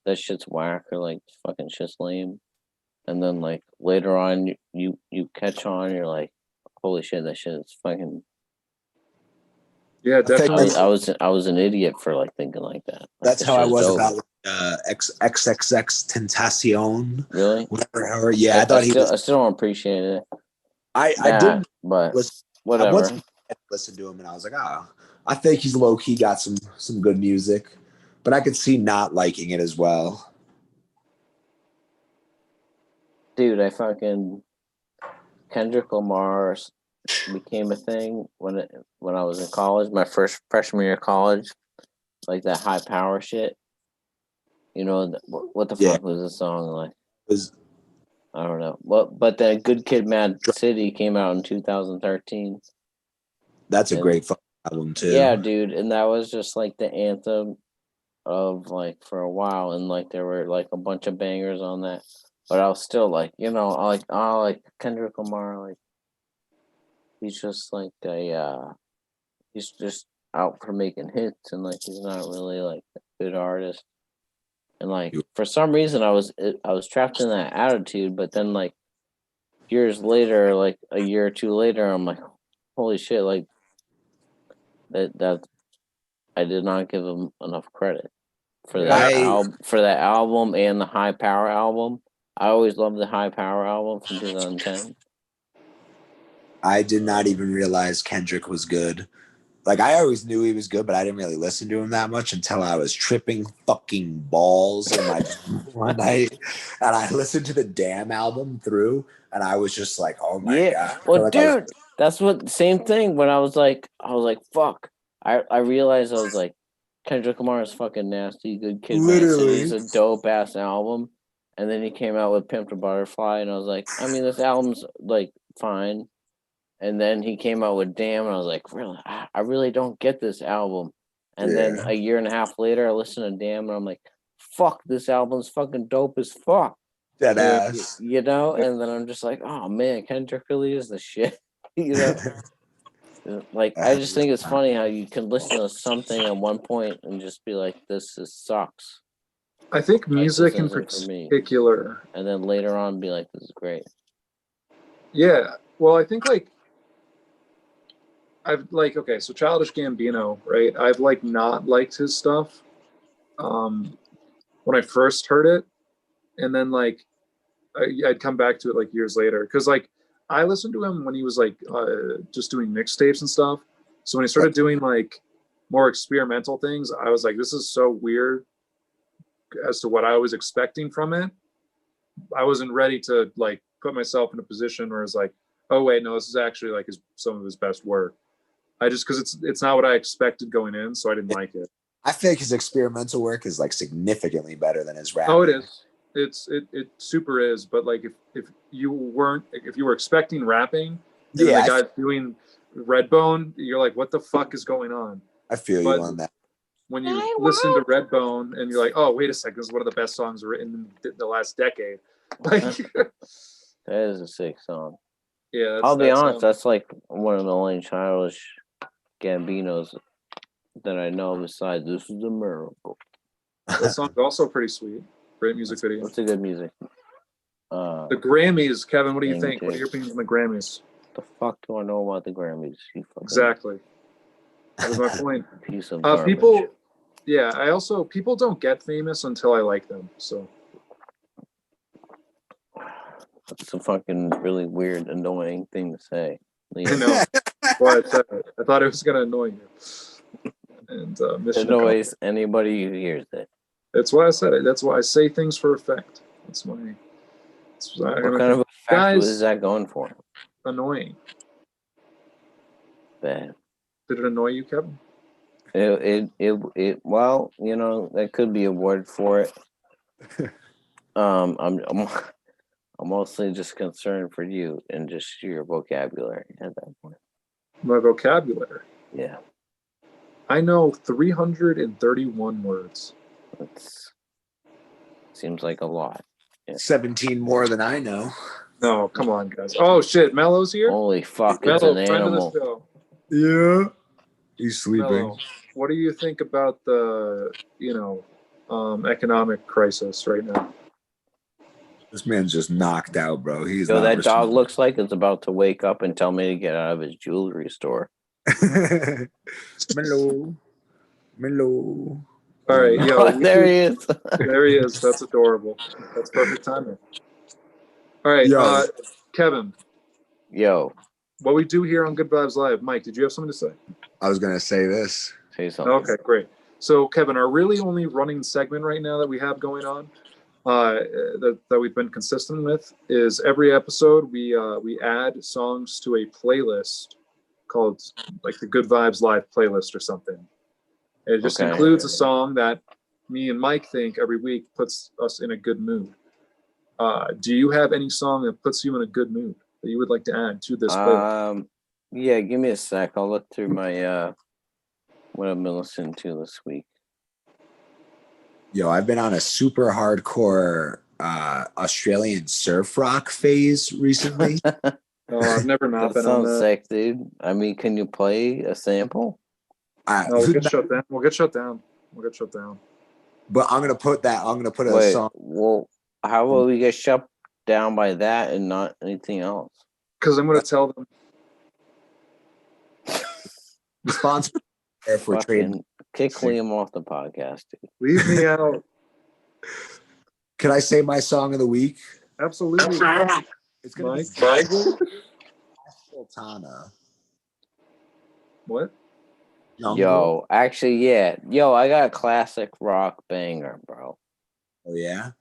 S1: that shit's whack, or like fucking shit's lame, and then like later on you catch on, you're like, holy shit, that shit is fucking.
S2: Yeah, definitely.
S1: I was an idiot for like thinking like that. Like,
S3: That's
S1: that
S3: how I
S1: shit is
S3: was
S1: dope.
S3: about XXX Tentacion.
S1: Really?
S3: Whatever. Yeah, I thought he was.
S1: I still don't appreciate it.
S3: I
S1: Nah,
S3: didn't
S1: but
S3: listen.
S1: whatever.
S3: Once I listened to him, and I was like, I think he's low key got some good music, but I could see not liking it as well.
S1: Dude, I fucking Kendrick Lamar became a thing when I was in college, my first freshman year of college, like that high power shit. You know what the fuck was the song like? I don't know. But then Good Kid, Mad City came out in 2013.
S3: That's a great album too.
S1: Yeah, dude, and that was just like the anthem of like for a while, and like there were like a bunch of bangers on that. But I was still like, you know, I like Kendrick Lamar, like he's just like he's just out for making hits, and like he's not really like a good artist. And like for some reason I was trapped in that attitude, but then like years later, like a year or two later, I'm like, holy shit, like that I did not give him enough credit for that album and the High Power album. I always loved the High Power album from 2010.
S3: I did not even realize Kendrick was good. Like, I always knew he was good, but I didn't really listen to him that much until I was tripping fucking balls in my one night. And I listened to the Damn album through, and I was just like, oh my God.
S1: Well,
S3: like
S1: dude, that's what, same thing when I was like, fuck. I realized I was like, Kendrick Lamar is fucking nasty. Good Kid, Mad City is a dope ass album. And then he came out with Pimp to Butterfly, and I was like, I mean, this album's like fine. And then he came out with Damn, and I was like, really? I really don't get this album. And then a year and a half later, I listened to Damn, and I'm like, fuck, this album's fucking dope as fuck.
S3: Dead ass.
S1: You know? And then I'm just like, oh man, Kendrick really is the shit. You know? Like, I just think it's funny how you can listen to something at one point and just be like, this sucks.
S2: I think music
S1: like,
S2: in particular.
S1: And then later on be like, this is great.
S2: Yeah. Well, I think like I've like, okay, so Childish Gambino, right? I've like not liked his stuff when I first heard it. And then like I'd come back to it like years later. Cause like I listened to him when he was like just doing mixtapes and stuff. So when he started doing like more experimental things, I was like, this is so weird as to what I was expecting from it. I wasn't ready to like put myself in a position where it's like, oh wait, no, this is actually like some of his best work. I just, because it's not what I expected going in, so I didn't like it.
S3: I think his experimental work is like significantly better than his rap.
S2: Oh, it is. It super is. But like if you were expecting rapping, and the guy doing Redbone, you're like, what the fuck is going on?
S3: I feel you on that.
S2: when you listen to Redbone and you're like, oh, wait a second, this is one of the best songs written in the last decade. Like,
S1: That is a sick song.
S2: yeah,
S1: I'll be honest, that's like one of the only Childish Gambinos that I know besides This Is a Miracle.
S2: That song's also pretty sweet. Great music video.
S1: What's the good music?
S2: The Grammys, Kevin, what do you think? What are your opinions on the Grammys?
S1: The fuck do I know about the Grammys?
S2: Exactly. That was my point.
S1: Piece of garbage.
S2: People don't get famous until I like them, so.
S1: That's a fucking really weird, annoying thing to say.
S2: I know. Why I said it. I thought it was going to annoy you. And
S1: annoys anybody who hears it.
S2: That's why I said it. That's why I say things for effect.
S1: What kind of effect is that going for?
S2: Annoying.
S1: Bad.
S2: Did it annoy you, Kevin?
S1: It well, you know, that could be a word for it. I'm mostly just concerned for you and just your vocabulary at that point.
S2: My vocabulary?
S1: Yeah.
S2: I know 331 words.
S1: That's seems like a lot.
S3: Yeah. 17 more than I know.
S2: No, come on, guys. Oh, shit. Mello's here?
S1: Holy fuck, it's an animal.
S3: Yeah. He's sleeping.
S2: Mello, what do you think about the, economic crisis right now?
S3: This man's just knocked out, bro. He's
S1: that dog looks like it's about to wake up and tell me to get out of his jewelry store.
S3: Mello.
S2: All right,
S1: there he is.
S2: There he is. That's adorable. That's perfect timing. All right, Kevin.
S1: Yo.
S2: What we do here on Good Vibes Live. Mike, did you have something to say?
S3: I was gonna say this.
S1: Say something.
S2: Okay, great. So, Kevin, our really only running segment right now that we have going on, that we've been consistent with, is every episode we add songs to a playlist called like the Good Vibes Live playlist or something. It just includes a song that me and Mike think every week puts us in a good mood. Do you have any song that puts you in a good mood that you would like to add to this playlist?
S1: Yeah, give me a sec. I'll look through my what I've been listening to this week.
S3: Yo, I've been on a super hardcore Australian surf rock phase recently.
S2: Oh, I've never not been on that.
S1: Sounds sick, dude. I mean, can you play a sample?
S2: No, we'll get shut down. We'll get shut down.
S3: But I'm gonna put a song.
S1: Well, how will we get shut down by that and not anything else?
S2: Because I'm gonna tell them.
S3: Responsible if we're trading.
S1: Kick Liam off the podcast, dude.
S2: Leave me out.
S3: Can I say my song of the week?
S2: Absolutely.
S3: It's gonna
S2: Mike.
S3: be Sultana.
S2: What?
S1: Yo, actually, yeah. Yo, I got a classic rock banger, bro.
S3: Oh, yeah?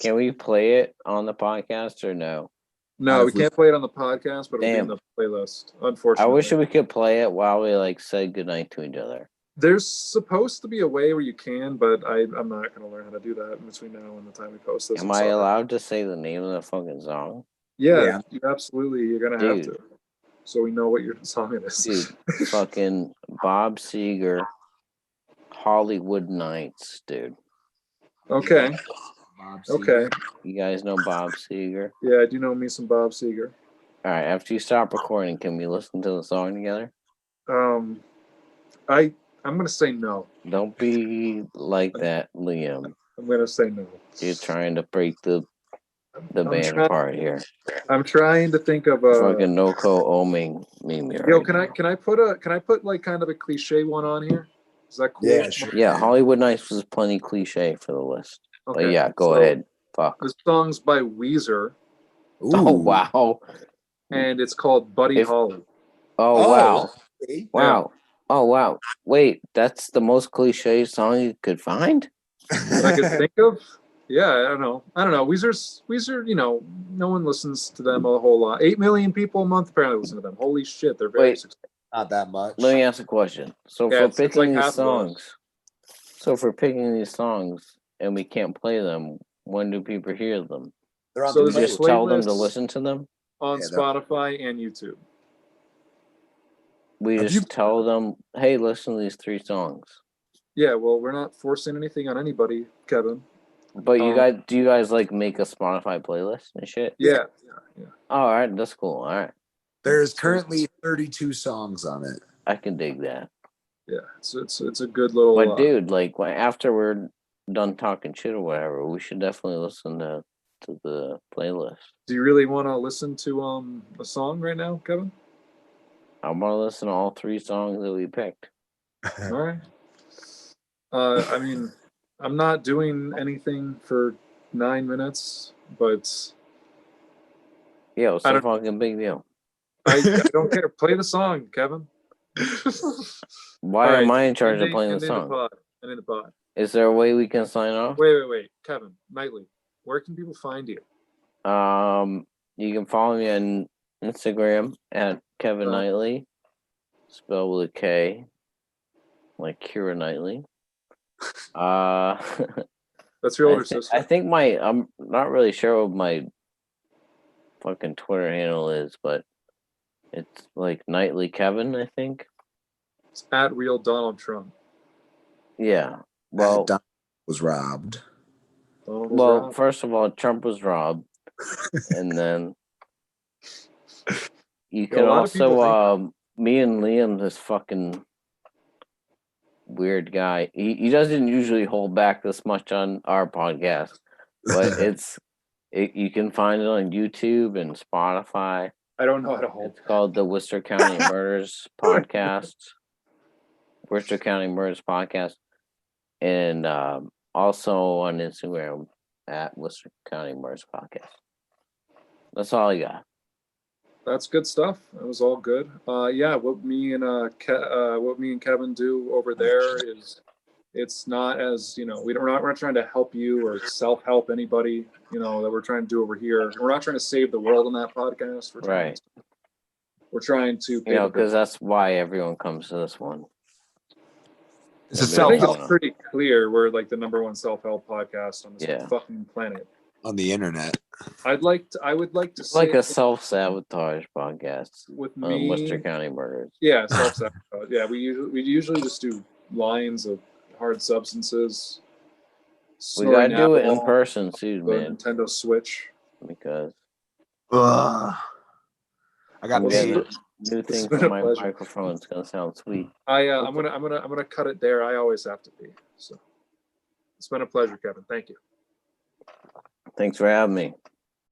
S1: Can we play it on the podcast or no?
S2: No, we can't play it on the podcast, but it'll be in the playlist, unfortunately.
S1: I wish we could play it while we say goodnight to each other.
S2: There's supposed to be a way where you can, but I'm not going to learn how to do that in between now and the time we post this.
S1: Am I allowed to say the name of the fucking song?
S2: Yeah. You're going to have to. So we know what your song is.
S1: Dude, fucking Bob Seger, Hollywood Nights, dude.
S2: Okay. Okay.
S1: You guys know Bob Seger?
S2: Yeah, I do know me some Bob Seger.
S1: All right, after you stop recording, can we listen to the song together?
S2: I'm going to say no.
S1: Don't be like that, Liam.
S2: I'm going to say no.
S1: You're trying to break the band apart here.
S2: I'm trying to think of a
S1: fucking Noko Oming meme here.
S2: Yo, can I put like kind of a cliche one on here? Is that cool?
S3: Yeah, sure.
S1: Yeah, Hollywood Nights was plenty cliche for the list.
S2: Okay,
S1: but yeah, go ahead. Fuck.
S2: This song's by Weezer.
S3: Ooh.
S1: Oh wow.
S2: And it's called Buddy Holly.
S1: Oh wow.
S3: Okay.
S1: Wow. Oh wow. Wait, that's the most cliche song you could find?
S2: That I could think of? Yeah, I don't know. Weezer, no one listens to them a whole lot. 8 million people a month apparently listen to them. Holy shit, they're very successful.
S3: Not that much.
S1: Let me ask a question. So for picking these songs and we can't play them, when do people hear them?
S3: They're on
S1: so we just tell them to listen to them?
S2: On Spotify and YouTube.
S1: We just tell them, hey, listen to these 3 songs.
S2: Yeah, well, we're not forcing anything on anybody, Kevin.
S1: But do you guys like make a Spotify playlist and shit?
S2: Yeah.
S1: Oh, all right, that's cool. All right.
S3: There's currently 32 songs on it.
S1: I can dig that.
S2: Yeah, it's a good little.
S1: But dude, like after we're done talking shit or whatever, we should definitely listen to the playlist.
S2: Do you really want to listen to a song right now, Kevin?
S1: I want to listen to all 3 songs that we picked.
S2: All right. I mean, I'm not doing anything for 9 minutes, but
S1: Yeah, what's the fucking big deal?
S2: I don't care. Play the song, Kevin.
S1: Why am I in charge of playing the song?
S2: Ending the pod.
S1: Is there a way we can sign off?
S2: Wait. Kevin, Knightley, where can people find you?
S1: You can follow me on Instagram at Kevin Knightley, spelled with a K, like Keira Knightley.
S2: That's your older sister.
S1: I think I'm not really sure what my fucking Twitter handle is, but it's like Knightley Kevin, I think.
S2: It's at real Donald Trump.
S1: Yeah. Well,
S3: Donald was robbed.
S1: First of all, Trump was robbed, and then you can also me and Liam, this fucking weird guy. He doesn't usually hold back this much on our podcast, but you can find it on YouTube and Spotify.
S2: I don't know how to hold.
S1: It's called the Worcester County Murders Podcast. Worcester County Murders Podcast, and also on Instagram at Worcester County Murders Podcast. That's all I got.
S2: That's good stuff. That was all good. Yeah, what me and Kevin do over there is, it's not as, we're not trying to help you or self-help anybody, that we're trying to do over here. We're not trying to save the world on that podcast. We're trying to
S1: because that's why everyone comes to this one.
S2: I think it's pretty clear we're like the #1 self-help podcast on this fucking planet.
S3: On the internet.
S2: I would like to
S1: it's
S2: say
S1: like a self-sabotage podcast
S2: with me,
S1: Worcester County Murders.
S2: Yeah, self-sabotage. Yeah, we usually just do lines of hard substances.
S1: We gotta do it in person soon, man.
S2: Nintendo Switch.
S1: Because
S3: I got
S1: new thing for my microphone. It's gonna sound sweet.
S2: I'm gonna cut it there. I always have to be. So it's been a pleasure, Kevin. Thank you.
S1: Thanks for having me.